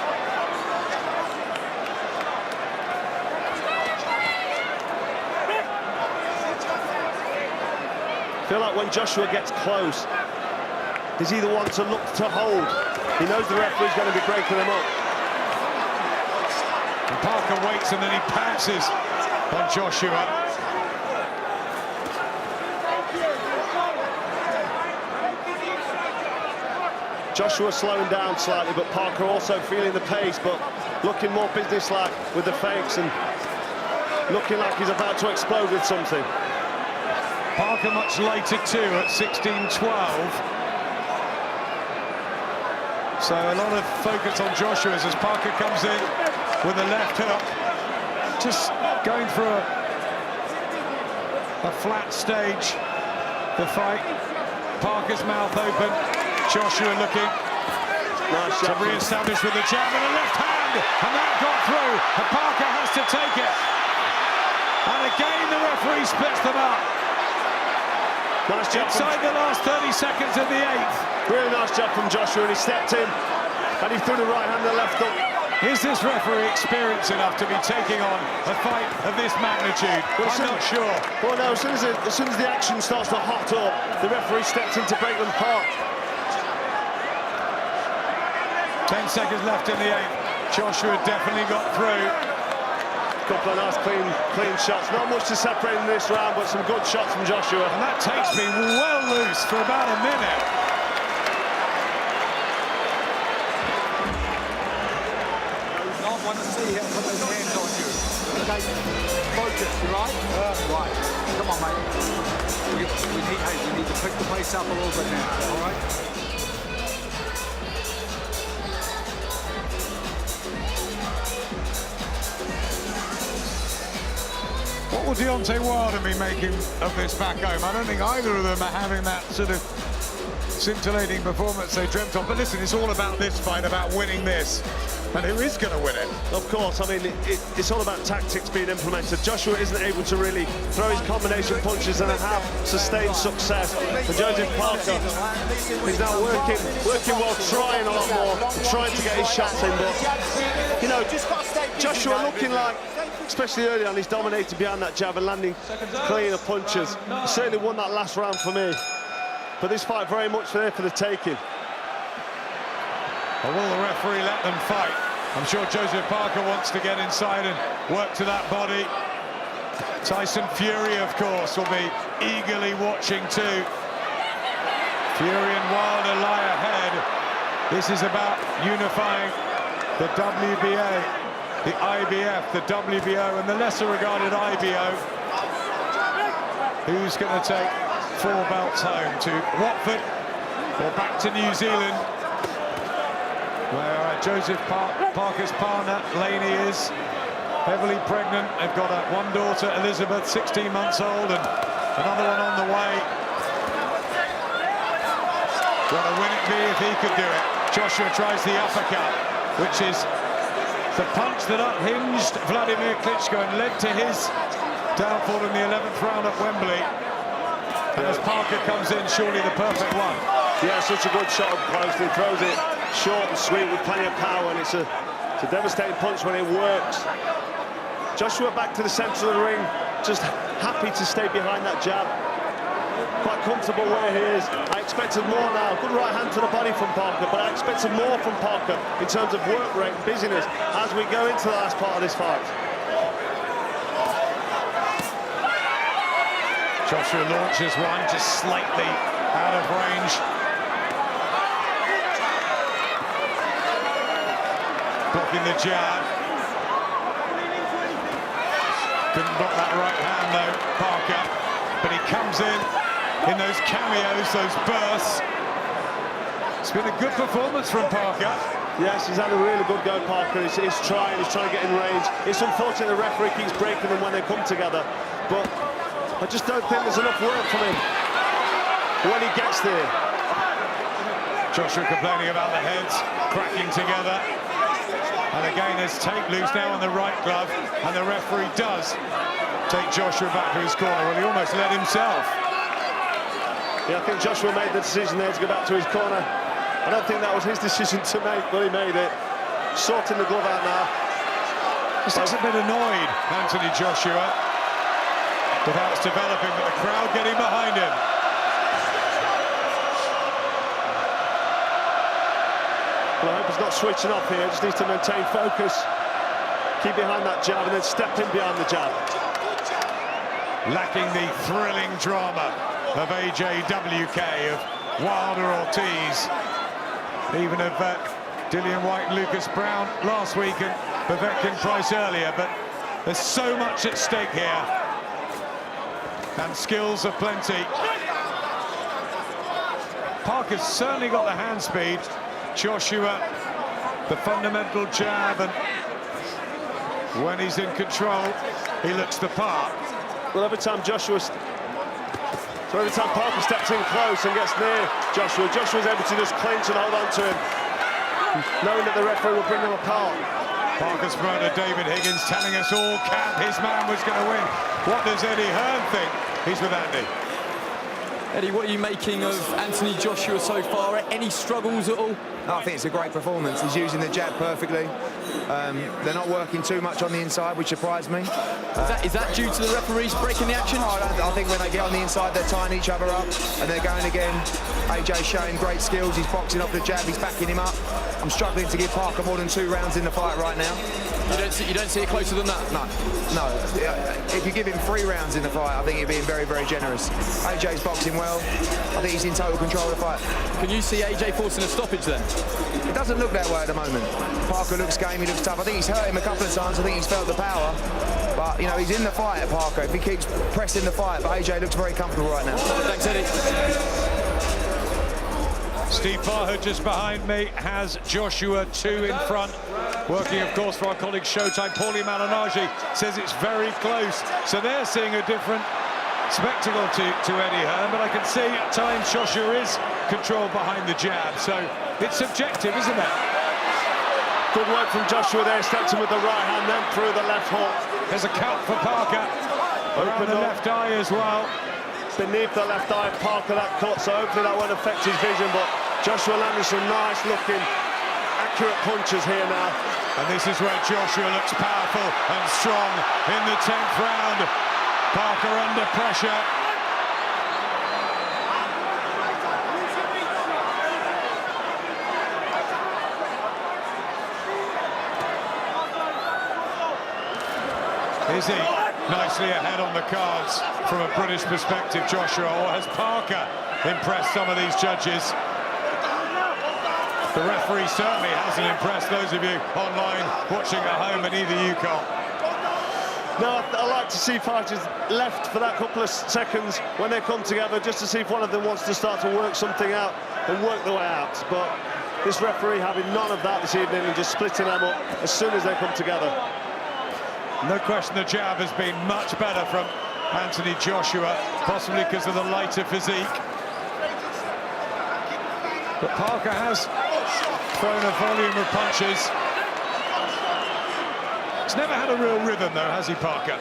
I feel like when Joshua gets close, he's either one to look to hold. He knows the referee's going to be breaking him up. And Parker waits and then he pounces on Joshua. Joshua slowing down slightly, but Parker also feeling the pace, but looking more businesslike with the fakes and looking like he's about to explode with something. Parker much later too at 16-12. So a lot of focus on Joshua as Parker comes in with a left hook. Just going for a flat stage, the fight. Parker's mouth open. Joshua looking to re-establish with a jab and a left hand. And that got through. And Parker has to take it. And again the referee splits them up. Nice job inside the last 30 seconds of the 8th. Really nice job from Joshua, and he stepped in and he threw the right hand and the left up. Is this referee experienced enough to be taking on a fight of this magnitude? Well, I'm not sure. Well, no, as soon as the action starts to hot up, the referee steps in to break them apart. 10 seconds left in the 8th. Joshua definitely got through. Couple of nice clean shots. Not much to separate in this round, but some good shots from Joshua. And that takes me well loose for about a minute. I want to see him put his hands on you. Okay, focus, you right? Right. Come on, mate. We need to pick the pace up a little bit now, all right? What will Deontay Wilder be making of this back home? I don't think either of them are having that sort of scintillating performance they dreamt of. But listen, it's all about this fight, about winning this. And who is going to win it? Of course, I mean, it's all about tactics being implemented. Joshua isn't able to really throw his combination punches and have sustained success. And Joseph Parker is now working well, trying a lot more, trying to get his shots in. But, you know, Joshua looking like, especially early on, he's dominated behind that jab and landing cleaner punches. He certainly won that last round for me. But this fight very much there for the taking. Or will the referee let them fight? I'm sure Joseph Parker wants to get inside and work to that body. Tyson Fury, of course, will be eagerly watching too. Fury and Wilder lie ahead. This is about unifying the WBA, the IBF, the WBO, and the lesser-regarded IBO. Who's going to take 4 belts home? To Watford or back to New Zealand, where Joseph Parker's partner, Laney, is heavily pregnant. They've got one daughter, Elizabeth, 16 months old, and another one on the way. What a win it'd be if he could do it. Joshua tries the uppercut, which is The punch that unhinged Vladimir Klitschko and led to his downfall in the 11th round at Wembley. And as Parker comes in, surely the perfect one. Yeah, such a good shot up close. He throws it short and sweet with plenty of power, and it's a devastating punch when it works. Joshua back to the centre of the ring, just happy to stay behind that jab. Quite comfortable where he is. I expected more now. Good right hand to the body from Parker, but I expected more from Parker in terms of work rate and busyness as we go into the last part of this fight. Joshua launches one, just slightly out of range. Blocking the jab. Couldn't block that right hand though, Parker. But he comes in those cameos, those bursts. It's been a good performance from Parker. Yes, he's had a really good go, Parker. He's trying to get in range. It's unfortunate the referee keeps breaking them when they come together. But I just don't think there's enough work from him when he gets there. Joshua complaining about the heads cracking together. And again, there's tape loose now on the right glove, and the referee does take Joshua back to his corner. Well, he almost let himself. Yeah, I think Joshua made the decision there to go back to his corner. I don't think that was his decision to make, but he made it. Sorting the glove out now. Just looks a bit annoyed, Anthony Joshua, with how it's developing, but the crowd getting behind him. Well, I hope he's not switching off here, just needs to maintain focus. Keep behind that jab and then step in behind the jab. Lacking the thrilling drama of AJWK, of Wilder Ortiz, even of Dillian White and Lucas Brown last week and Povetkin Price earlier, but there's so much at stake here. And skills are plenty. Parker's certainly got the hand speed. Joshua, the fundamental jab, and when he's in control, he looks the part. Well, every time Parker steps in close and gets near Joshua's able to just clinch and hold on to him, knowing that the referee will bring them apart. Parker's promoter David Higgins telling us all his man was going to win. What does Eddie Hearn think? He's with Andy. Eddie, what are you making of Anthony Joshua so far? Any struggles at all? I think it's a great performance. He's using the jab perfectly. They're not working too much on the inside, which surprised me. Is that due to the referees breaking the action? I think when they get on the inside, they're tying each other up and they're going again. AJ's showing great skills. He's boxing off the jab. He's backing him up. I'm struggling to give Parker more than 2 rounds in the fight right now. You don't see it closer than that? No. If you give him 3 rounds in the fight, I think you're being very, very generous. AJ's boxing well. I think he's in total control of the fight. Can you see AJ forcing a stoppage then? It doesn't look that way at the moment. Parker looks game, he looks tough. I think he's hurt him a couple of times. I think he's felt the power. But, you know, he's in the fight at Parker if he keeps pressing the fight. But AJ looks very comfortable right now. Thanks, Eddie. Steve Farhood just behind me has Joshua 2 in front. Working, of course, for our colleague Showtime. Paulie Malignaggi says it's very close. So they're seeing a different spectacle to Eddie Hearn, but I can see at times Joshua is controlled behind the jab. So it's subjective, isn't it? Good work from Joshua there, stepped in with the right hand, then through the left hook. There's a count for Parker. Around the left eye as well. Beneath the left eye of Parker, that cut, so hopefully that won't affect his vision, but Joshua landing some nice looking, accurate punches here now. And this is where Joshua looks powerful and strong in the 10th round. Parker under pressure. Is he nicely ahead on the cards from a British perspective, Joshua, or has Parker impressed some of these judges? The referee certainly hasn't impressed those of you online watching at home, and either you can't. No, I like to see fighters left for that couple of seconds when they come together, just to see if one of them wants to start to work something out and work the way out. But this referee having none of that this evening and just splitting them up as soon as they come together. No question the jab has been much better from Anthony Joshua, possibly because of the lighter physique. But Parker has thrown a volume of punches. He's never had a real rhythm, though, has he, Parker?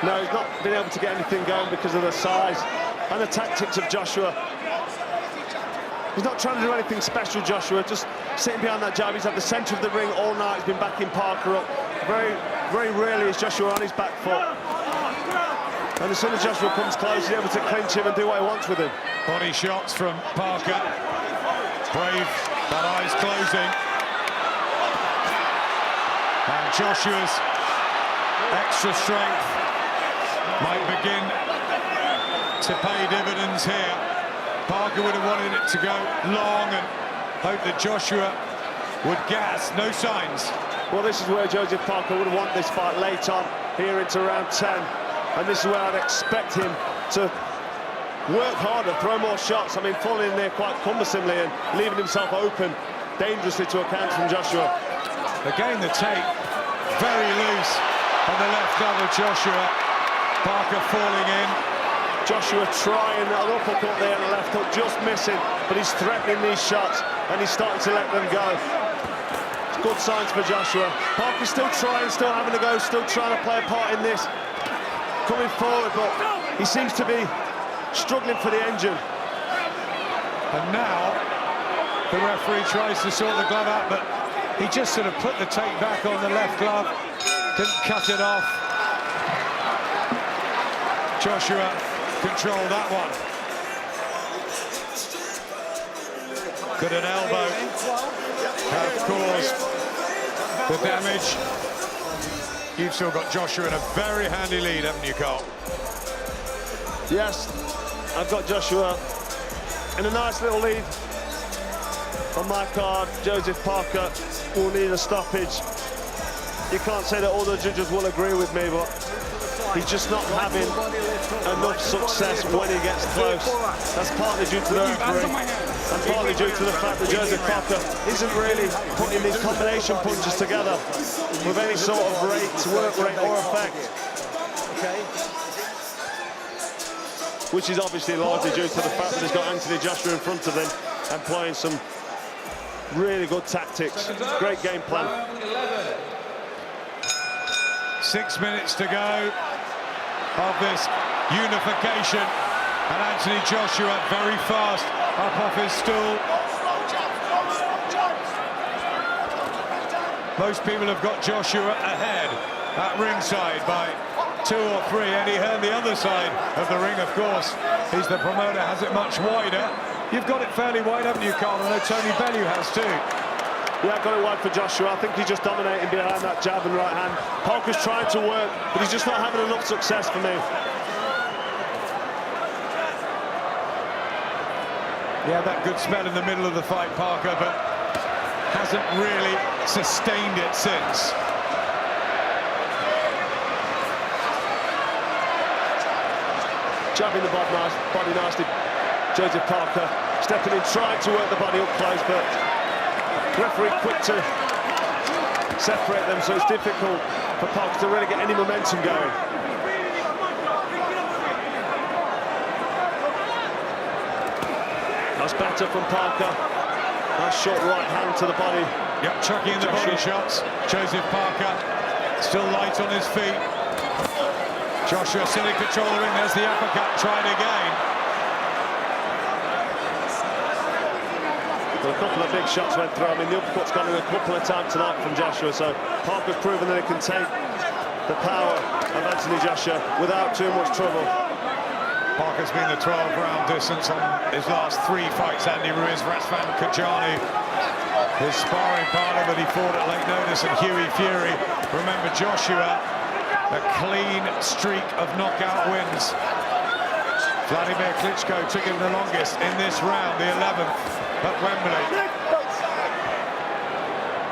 No, he's not been able to get anything going because of the size and the tactics of Joshua. He's not trying to do anything special, Joshua, just sitting behind that jab. He's at the centre of the ring all night. He's been backing Parker up. Very, very rarely is Joshua on his back foot. And as soon as Joshua comes close, he's able to clinch him and do what he wants with him. Body shots from Parker. Brave, that eye's closing. And Joshua's extra strength might begin to pay dividends here. Parker would have wanted it to go long and hoped that Joshua would gas. No signs. Well, this is where Joseph Parker would want this fight late on, here into round 10. And this is where I'd expect him to work harder, throw more shots. I mean, falling in there quite cumbersomely and leaving himself open dangerously to account from Joshua. Again, the take very loose on the left glove of Joshua. Parker falling in. Joshua trying an uppercut there on the left hook, just missing, but he's threatening these shots and he's starting to let them go. It's good signs for Joshua. Parker's still trying, still having a go, still trying to play a part in this. Coming forward, but he seems to be struggling for the engine. And now the referee tries to sort the glove out, but he just sort of put the take back on the left glove, didn't cut it off. Joshua controlled that one. Could an elbow have caused the damage? You've still got Joshua in a very handy lead, haven't you, Carl? Yes, I've got Joshua in a nice little lead. On my card, Joseph Parker will need a stoppage. You can't say that all the judges will agree with me, but he's just not having enough success when he gets close. That's partly due to the referee, and partly due to the fact that Joseph Parker isn't really putting these combination punches together with any sort of work rate or effect. Which is obviously largely due to the fact that he's got Anthony Joshua in front of him and playing some really good tactics. Great game plan. 6 minutes to go of this unification, and Anthony Joshua very fast up off his stool. Most people have got Joshua ahead at ringside by 2 or 3. Eddie Hearn, the other side of the ring, of course, he's the promoter, has it much wider. You've got it fairly wide, haven't you, Carl? I know Tony Bellew has too. Yeah, I've got it wide for Joshua. I think he's just dominating behind that jab and right hand. Parker's trying to work, but he's just not having enough success for me. Yeah, that good spell in the middle of the fight, Parker, but hasn't really sustained it since. Jabbing the body nicely. Joseph Parker stepping in, trying to work the body up close, but referee quick to separate them, so it's difficult for Parker to really get any momentum going. Nice batter from Parker. Nice short right hand to the body. Yep, chucking in the body shots. Joseph Parker still light on his feet. Joshua still in control of the ring. There's the uppercut, tried again. Well, a couple of big shots went through. I mean, the uppercut's gone in a couple of times tonight from Joshua, so Parker's proven that he can take the power of Anthony Joshua without too much trouble. Parker's been the 12-round distance on his last 3 fights. Andy Ruiz, Razvan Kajani, his sparring partner that he fought at late notice, and Hughie Fury. Remember, Joshua, a clean streak of knockout wins. Vladimir Klitschko took him the longest in this round, the 11th at Wembley.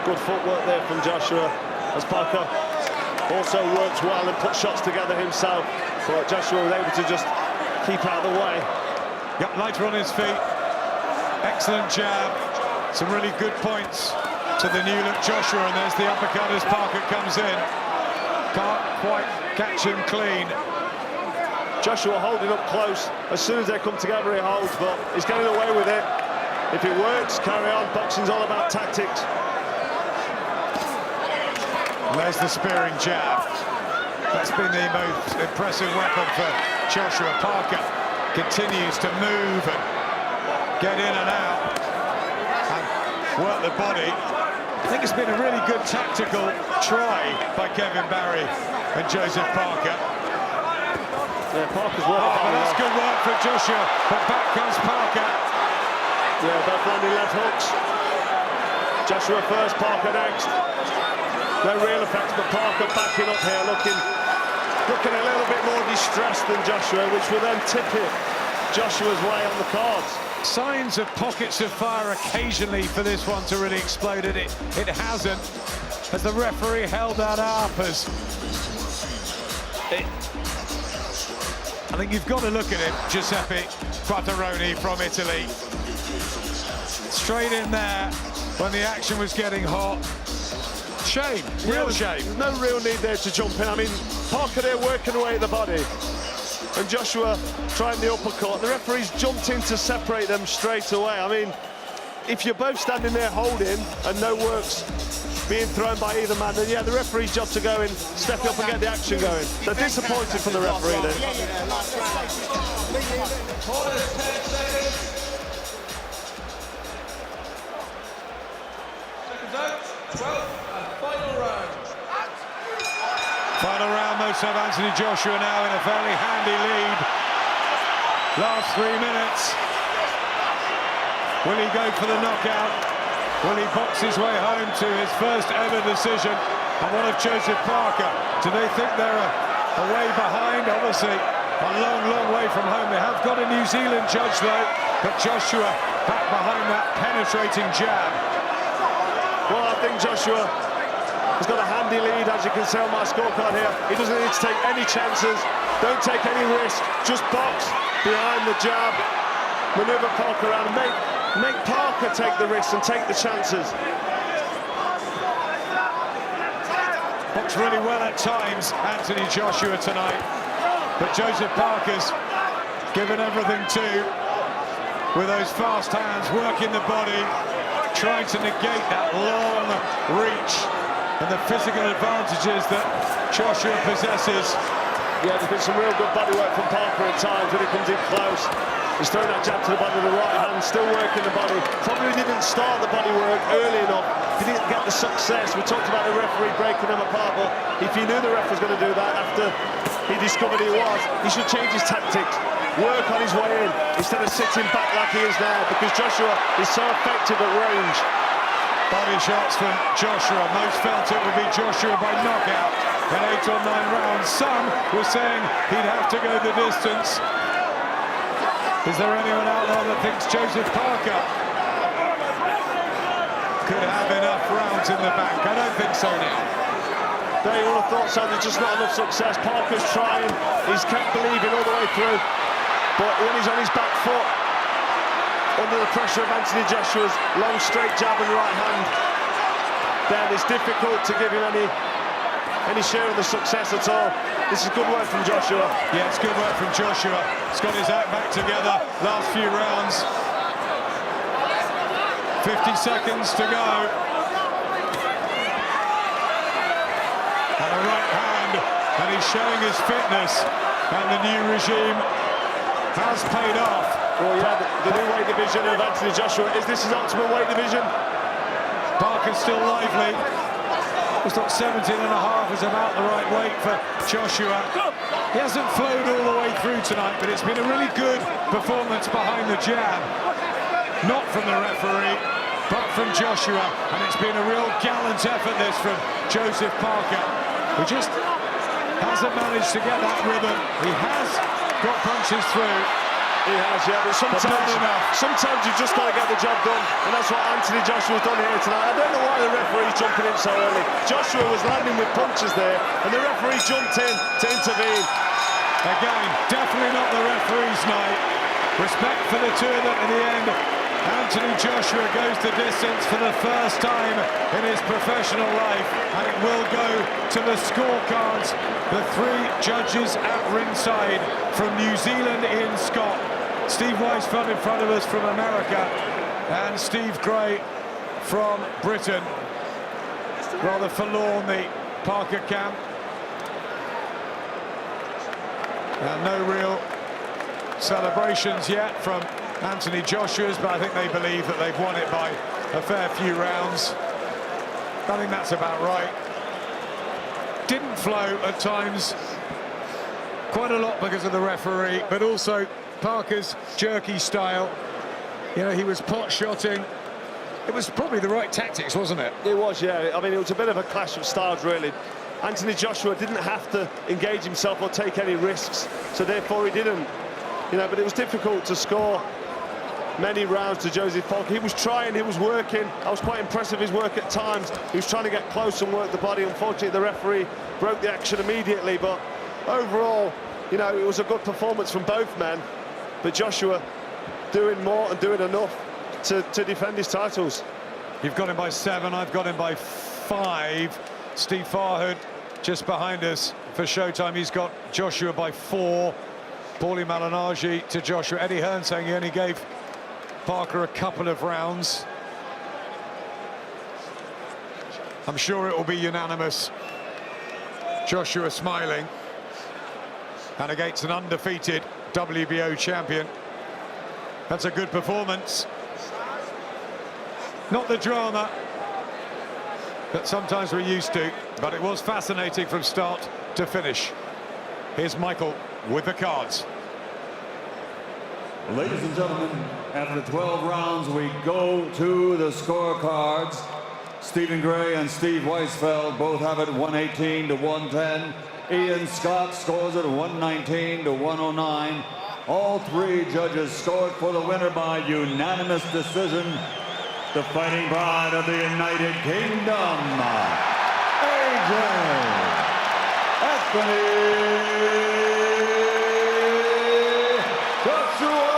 Good footwork there from Joshua, as Parker also worked well and put shots together himself, but Joshua was able to just keep out of the way. Yep, lighter on his feet. Excellent jab. Some really good points to the new look Joshua, and there's the uppercut as Parker comes in. Can't quite catch him clean. Joshua holding up close. As soon as they come together, he holds, but he's getting away with it. If it works, carry on. Boxing's all about tactics. There's the spearing jab. That's been the most impressive weapon for Joshua Parker. Continues to move and get in and out and work the body. I think it's been a really good tactical try by Kevin Barry and Joseph Parker. Yeah, Parker's working. But that's good work from Joshua, but back comes Parker. Yeah, both landing left hooks. Joshua first, Parker next. No real effects, but Parker backing up here, looking a little bit more distressed than Joshua, which will then tip it Joshua's way on the cards. Signs of pockets of fire occasionally for this one to really explode, and it hasn't, as the referee held that up as I think you've got to look at it. Giuseppe Quattaroni from Italy, straight in there when the action was getting hot. Shame, real shame. There's no real need there to jump in. I mean, Parker there working away at the body, and Joshua trying the uppercut. The referee's jumped in to separate them straight away. I mean, if you're both standing there holding and no work's being thrown by either man, then yeah, the referee's job to go in, step up and get the action going. So disappointed from the referee there. Final round, most of Anthony Joshua now in a fairly handy lead. Last 3 minutes. Will he go for the knockout? Will he box his way home to his first ever decision on one of Joseph Parker? Do they think they're a way behind? Obviously, a long, long way from home. They have got a New Zealand judge though, but Joshua back behind that penetrating jab. Well, I think Joshua has got a handy lead, as you can see on my scorecard here. He doesn't need to take any chances, don't take any risk, just box behind the jab, manoeuvre Parker around, and make Parker take the risks and take the chances. Boxed really well at times, Anthony Joshua tonight, but Joseph Parker's given everything too, with those fast hands, working the body, trying to negate that long reach and the physical advantages that Joshua possesses. Yeah, there's been some real good body work from Parker at times when he comes in close. He's throwing that jab to the body with the right hand, still working the body. Probably didn't start the body work early enough. He didn't get the success. We talked about the referee breaking them apart, but if he knew the ref was going to do that after he discovered he was, he should change his tactics. Work on his way in instead of sitting back like he is now, because Joshua is so effective at range. Body shots from Joshua. Most felt it would be Joshua by knockout in 8 or 9 rounds. Some were saying he'd have to go the distance. Is there anyone out there that thinks Joseph Parker could have enough rounds in the bank? I don't think so now. They would have thought so. There's just not enough success. Parker's trying. He's kept believing all the way through. But when he's on his back foot, under the pressure of Anthony Joshua's long straight jab and right hand, then it's difficult to give him any share of the success at all. This is good work from Joshua. Yeah, it's good work from Joshua. He's got his act back together. Last few rounds. 50 seconds to go. And a right hand, and he's showing his fitness, and the new regime has paid off. Well, yeah, the new weight division of Anthony Joshua, is this his ultimate weight division? Parker's still lively. He thought 17.5 is about the right weight for Joshua. He hasn't flowed all the way through tonight, but it's been a really good performance behind the jab. Not from the referee, but from Joshua. And it's been a real gallant effort, this, from Joseph Parker, who just hasn't managed to get that rhythm. He has got punches through. He has, yeah, but sometimes you've just got to get the job done, and that's what Anthony Joshua's done here tonight. I don't know why the referee's jumping in so early. Joshua was landing with punches there, and the referee jumped in to intervene. Again, definitely not the referee's night. Respect for the two of them in the end. Anthony Joshua goes the distance for the first time in his professional life, and it will go to the scorecards. The 3 judges at ringside from New Zealand, Ian Scott, Steve Weisfeld in front of us from America, and Steve Gray from Britain. Rather forlorn, the Parker camp. No real celebrations yet from Anthony Joshua's, but I think they believe that they've won it by a fair few rounds. I think that's about right. Didn't flow at times, quite a lot because of the referee, but also Parker's jerky style. You know, he was pot-shotting. It was probably the right tactics, wasn't it? It was, yeah. I mean, it was a bit of a clash of styles, really. Anthony Joshua didn't have to engage himself or take any risks, so therefore he didn't. You know, but it was difficult to score many rounds to Joseph Parker. He was trying, he was working. I was quite impressed with his work at times. He was trying to get close and work the body. Unfortunately, the referee broke the action immediately, but overall, you know, it was a good performance from both men. But Joshua doing more and doing enough to defend his titles. You've got him by 7, I've got him by 5. Steve Farhood just behind us for Showtime. He's got Joshua by 4. Paulie Malignaggi to Joshua. Eddie Hearn saying he only gave Parker a couple of rounds. I'm sure it will be unanimous. Joshua smiling. And against an undefeated WBO champion. That's a good performance. Not the drama that sometimes we're used to, but it was fascinating from start to finish. Here's Michael with the cards. Ladies and gentlemen, after 12 rounds, we go to the scorecards. Stephen Gray and Steve Weisfeld both have it 118 to 110. Ian Scott scores it 119 to 109. All 3 judges scored for the winner by unanimous decision. The fighting pride of the United Kingdom, AJ Anthony Joshua.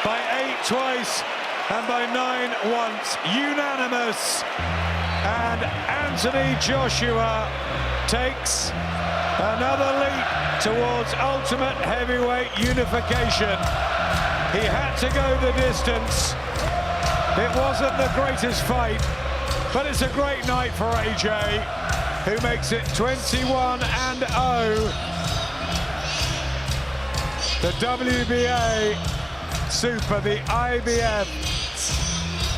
By 8 twice and by 9 once, unanimous. And Anthony Joshua takes another leap towards ultimate heavyweight unification. He had to go the distance. It wasn't the greatest fight, but it's a great night for AJ, who makes it 21-0. The WBA Super, the IBF,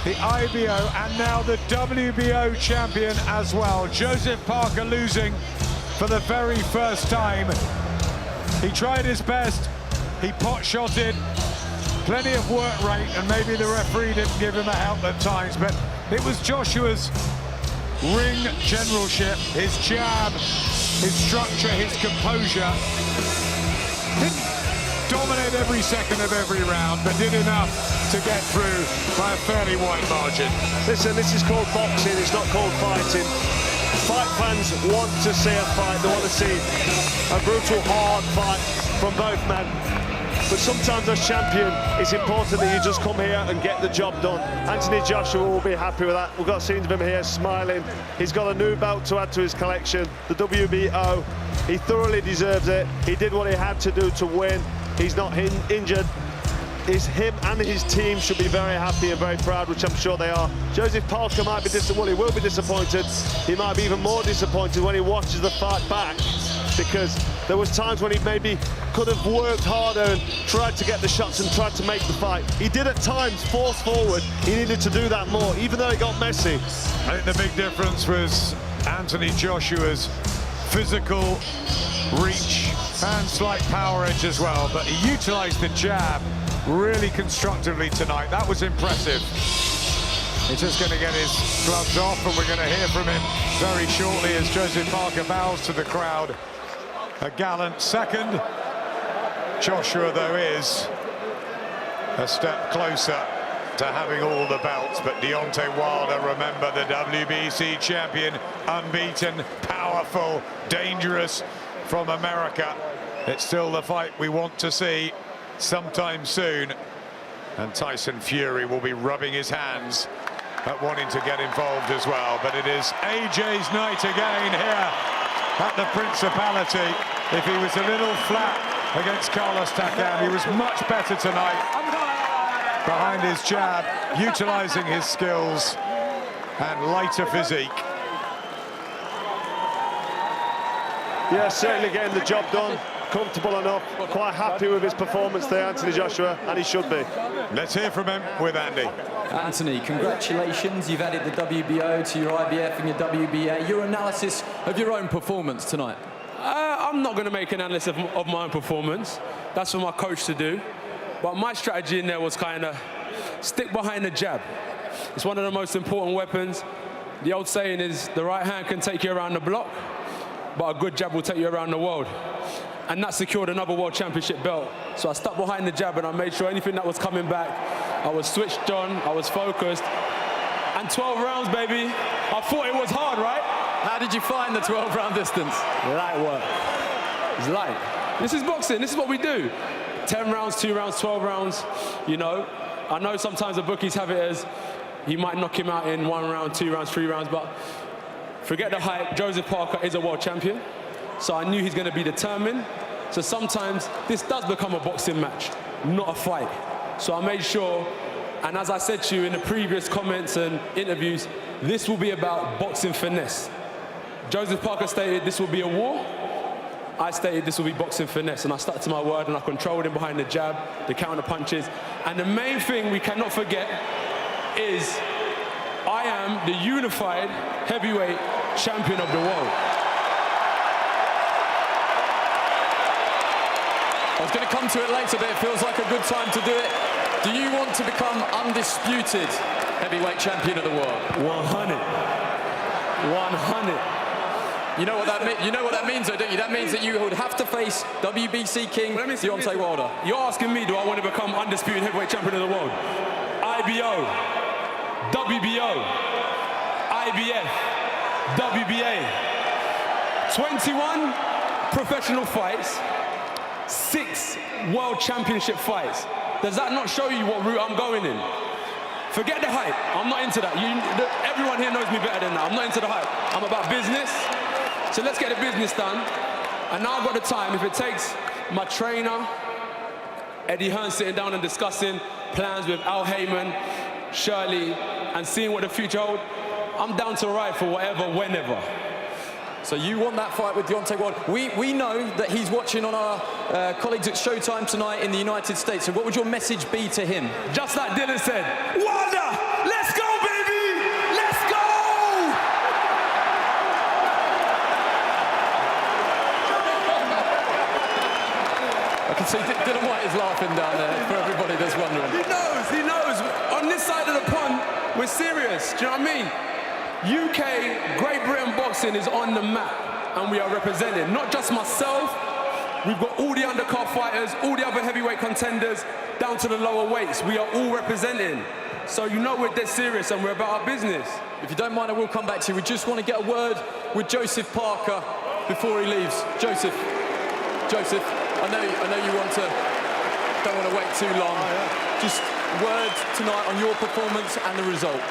the IBO, and now the WBO champion as well. Joseph Parker losing for the very first time. He tried his best, he pot-shotted, plenty of work rate, and maybe the referee didn't give him a help at times, but it was Joshua's ring generalship, his jab, his structure, his composure. Didn't dominate every second of every round, but did enough to get through by a fairly wide margin. Listen, this is called boxing, it's not called fighting. Fight fans want to see a fight, they want to see a brutal, hard fight from both men. But sometimes as champion, it's important that you just come here and get the job done. Anthony Joshua will be happy with that. We've got scenes of him here smiling. He's got a new belt to add to his collection, the WBO. He thoroughly deserves it. He did what he had to do to win. He's not injured. Him and his team should be very happy and very proud, which I'm sure they are. Joseph Parker might be disappointed. Well, he will be disappointed. He might be even more disappointed when he watches the fight back, because there was times when he maybe could have worked harder and tried to get the shots and tried to make the fight. He did at times force forward. He needed to do that more, even though it got messy. I think the big difference was Anthony Joshua's physical reach and slight power edge as well, but he utilised the jab really constructively tonight. That was impressive. He's just going to get his gloves off, and we're going to hear from him very shortly as Joseph Parker bows to the crowd. A gallant second. Joshua, though, is a step closer to having all the belts, but Deontay Wilder, remember, the WBC champion, unbeaten, powerful, dangerous from America. It's still the fight we want to see sometime soon, and Tyson Fury will be rubbing his hands at wanting to get involved as well. But it is AJ's night again here at the Principality. If he was a little flat against Carlos Takam, he was much better tonight. behind his jab, utilising his skills and lighter physique. Yeah, certainly getting the job done. Comfortable enough, quite happy with his performance there, Anthony Joshua, and he should be. Let's hear from him with Andy. Anthony, congratulations. You've added the WBO to your IBF and your WBA. Your analysis of your own performance tonight? I'm not going to make an analysis of my own performance. That's for my coach to do. But my strategy in there was kind of stick behind the jab. It's one of the most important weapons. The old saying is the right hand can take you around the block, but a good jab will take you around the world. And that secured another world championship belt. So I stuck behind the jab and I made sure anything that was coming back, I was switched on, I was focused. And 12 rounds, baby. I thought it was hard, right? How did you find the 12-round distance? Light work. It's light. This is boxing. This is what we do. 10 rounds, 2 rounds, 12 rounds. You know, I know sometimes the bookies have it as he might knock him out in 1 round, 2 rounds, 3 rounds, but forget the hype. Joseph Parker is a world champion. So I knew he's going to be determined. So sometimes this does become a boxing match, not a fight. So I made sure, and as I said to you in the previous comments and interviews, this will be about boxing finesse. Joseph Parker stated this will be a war. I stated this will be boxing finesse, and I stuck to my word, and I controlled him behind the jab, the counter punches. And the main thing we cannot forget is I am the unified heavyweight champion of the world. I was going to come to it later, but it feels like a good time to do it. Do you want to become undisputed heavyweight champion of the world? 100. 100. You know what that means, though, don't you? That means that you would have to face WBC king Deontay Wilder. You're asking me, do I want to become undisputed heavyweight champion of the world? IBO, WBO, IBF, WBA. 21 professional fights, 6 world championship fights. Does that not show you what route I'm going in? Forget the hype. I'm not into that. Everyone here knows me better than that. I'm not into the hype. I'm about business. So let's get the business done. And now I've got the time. If it takes my trainer, Eddie Hearn, sitting down and discussing plans with Al Heyman, Shirley, and seeing what the future holds, I'm down to ride for whatever, whenever. So you want that fight with Deontay Wilder. We know that he's watching on our colleagues at Showtime tonight in the United States. So what would your message be to him? Just like Dylan said, Wilder, let's go, baby! Let's go! I can see Dylan White is laughing down there for everybody that's wondering. He knows. On this side of the pond, we're serious. Do you know what I mean? UK, Great Britain boxing is on the map, and we are represented. Not just myself, we've got all the undercard fighters, all the other heavyweight contenders, down to the lower weights. We are all representing. So you know we're dead serious and we're about our business. If you don't mind, I will come back to you. We just want to get a word with Joseph Parker before he leaves. Joseph, I know you don't want to wait too long. Just words tonight on your performance and the result.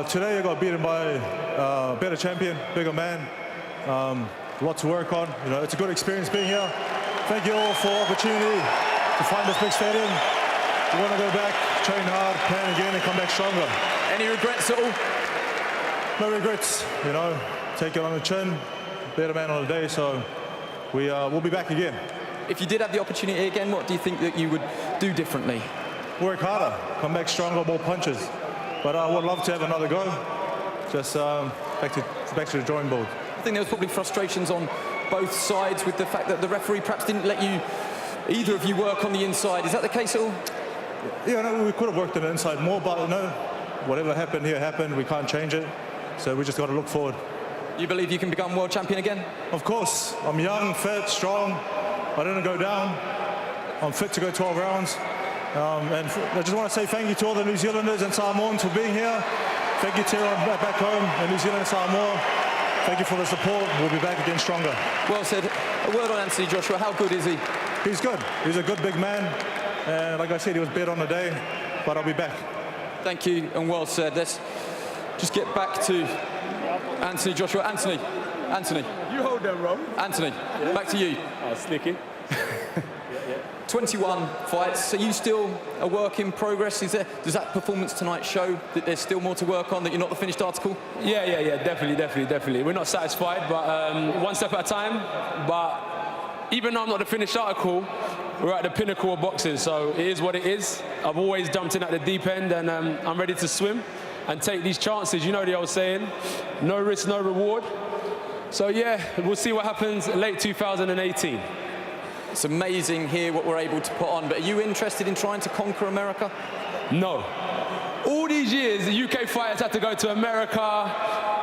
Today I got beaten by a better champion, bigger man. A lot to work on. You know, it's a good experience being here. Thank you all for the opportunity to find this big stadium. We want to go back, train hard, plan again, and come back stronger. Any regrets at all? No regrets. You know, take it on the chin. Better man on the day. So we'll be back again. If you did have the opportunity again, what do you think that you would do differently? Work harder, come back stronger, more punches. But I would love to have another go. Just back to the drawing board. I think there was probably frustrations on both sides with the fact that the referee perhaps didn't let either of you work on the inside. Is that the case at all? Yeah, no, we could have worked on the inside more, but no, whatever happened here happened. We can't change it. So we just got to look forward. You believe you can become world champion again? Of course. I'm young, fit, strong. I didn't go down. I'm fit to go 12 rounds. And I just want to say thank you to all the New Zealanders and Samoans for being here. Thank you to everyone back home in New Zealand and Samoa. Thank you for the support. We'll be back again stronger. Well said. A word on Anthony Joshua. How good is he? He's good. He's a good big man. And like I said, he was better on the day, but I'll be back. Thank you, and well said. Let's just get back to Anthony Joshua. Anthony. You hold them, Rob. Anthony, back to you. Oh, sneaky. 21 fights. Are you still a work in progress? Does that performance tonight show that there's still more to work on, that you're not the finished article? Yeah, definitely. We're not satisfied, but one step at a time. But even though I'm not the finished article, we're at the pinnacle of boxing, so it is what it is. I've always jumped in at the deep end, and I'm ready to swim and take these chances. You know the old saying, no risk, no reward. So yeah, we'll see what happens late 2018. It's amazing here what we're able to put on, but are you interested in trying to conquer America? No. All these years, the UK fighters had to go to America.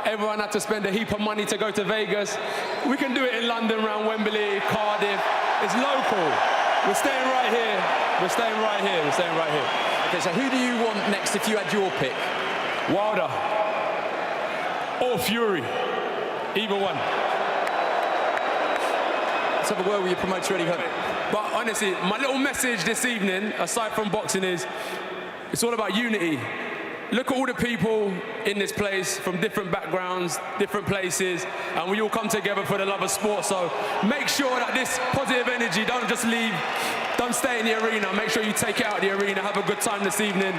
Everyone had to spend a heap of money to go to Vegas. We can do it in London, around Wembley, Cardiff. It's local. We're staying right here. We're staying right here. We're staying right here. Okay, so who do you want next if you had your pick? Wilder or Fury. Either one. Let's have a word with your promoter, Eddie Hearn. But honestly, my little message this evening, aside from boxing, is it's all about unity. Look at all the people in this place from different backgrounds, different places, and we all come together for the love of sport. So make sure that this positive energy, don't just leave, don't stay in the arena. Make sure you take it out of the arena, have a good time this evening.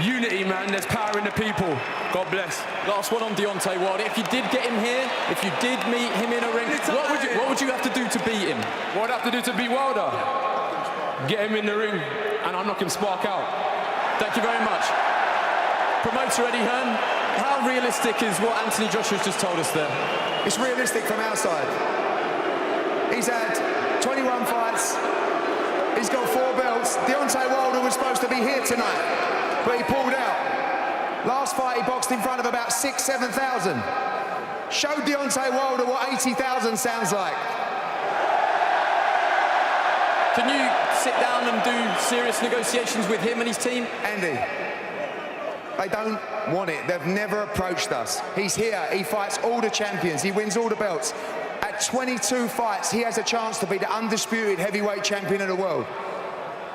Unity, man, there's power in the people. God bless. Last one on Deontay Wilder. If you did get him here, if you did meet him in a ring, what would you have to do to beat him? What would I have to do to beat Wilder? Get him in the ring, and I'll knock him spark out. Thank you very much. Promoter Eddie Hearn, how realistic is what Anthony Joshua's just told us there? It's realistic from our side. He's had 21 fights. He's got 4 belts. Deontay Wilder was supposed to be here tonight, but he pulled out. Last fight he boxed in front of about 6,000-7,000. Showed Deontay Wilder what 80,000 sounds like. Can you sit down and do serious negotiations with him and his team? Andy, they don't want it. They've never approached us. He's here. He fights all the champions. He wins all the belts. At 22 fights, he has a chance to be the undisputed heavyweight champion of the world.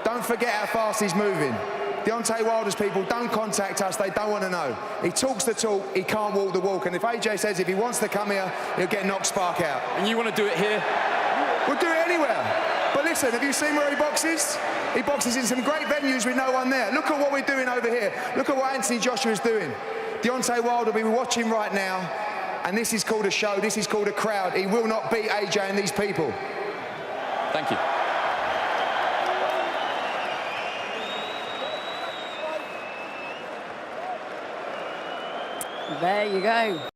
Don't forget how fast he's moving. Deontay Wilder's people don't contact us. They don't want to know. He talks the talk. He can't walk the walk. And if AJ says if he wants to come here, he'll get knocked spark out. And you want to do it here? We'll do it anywhere. But listen, have you seen where he boxes? He boxes in some great venues with no one there. Look at what we're doing over here. Look at what Anthony Joshua's doing. Deontay Wilder will be watching right now, and this is called a show. This is called a crowd. He will not beat AJ and these people. Thank you. There you go.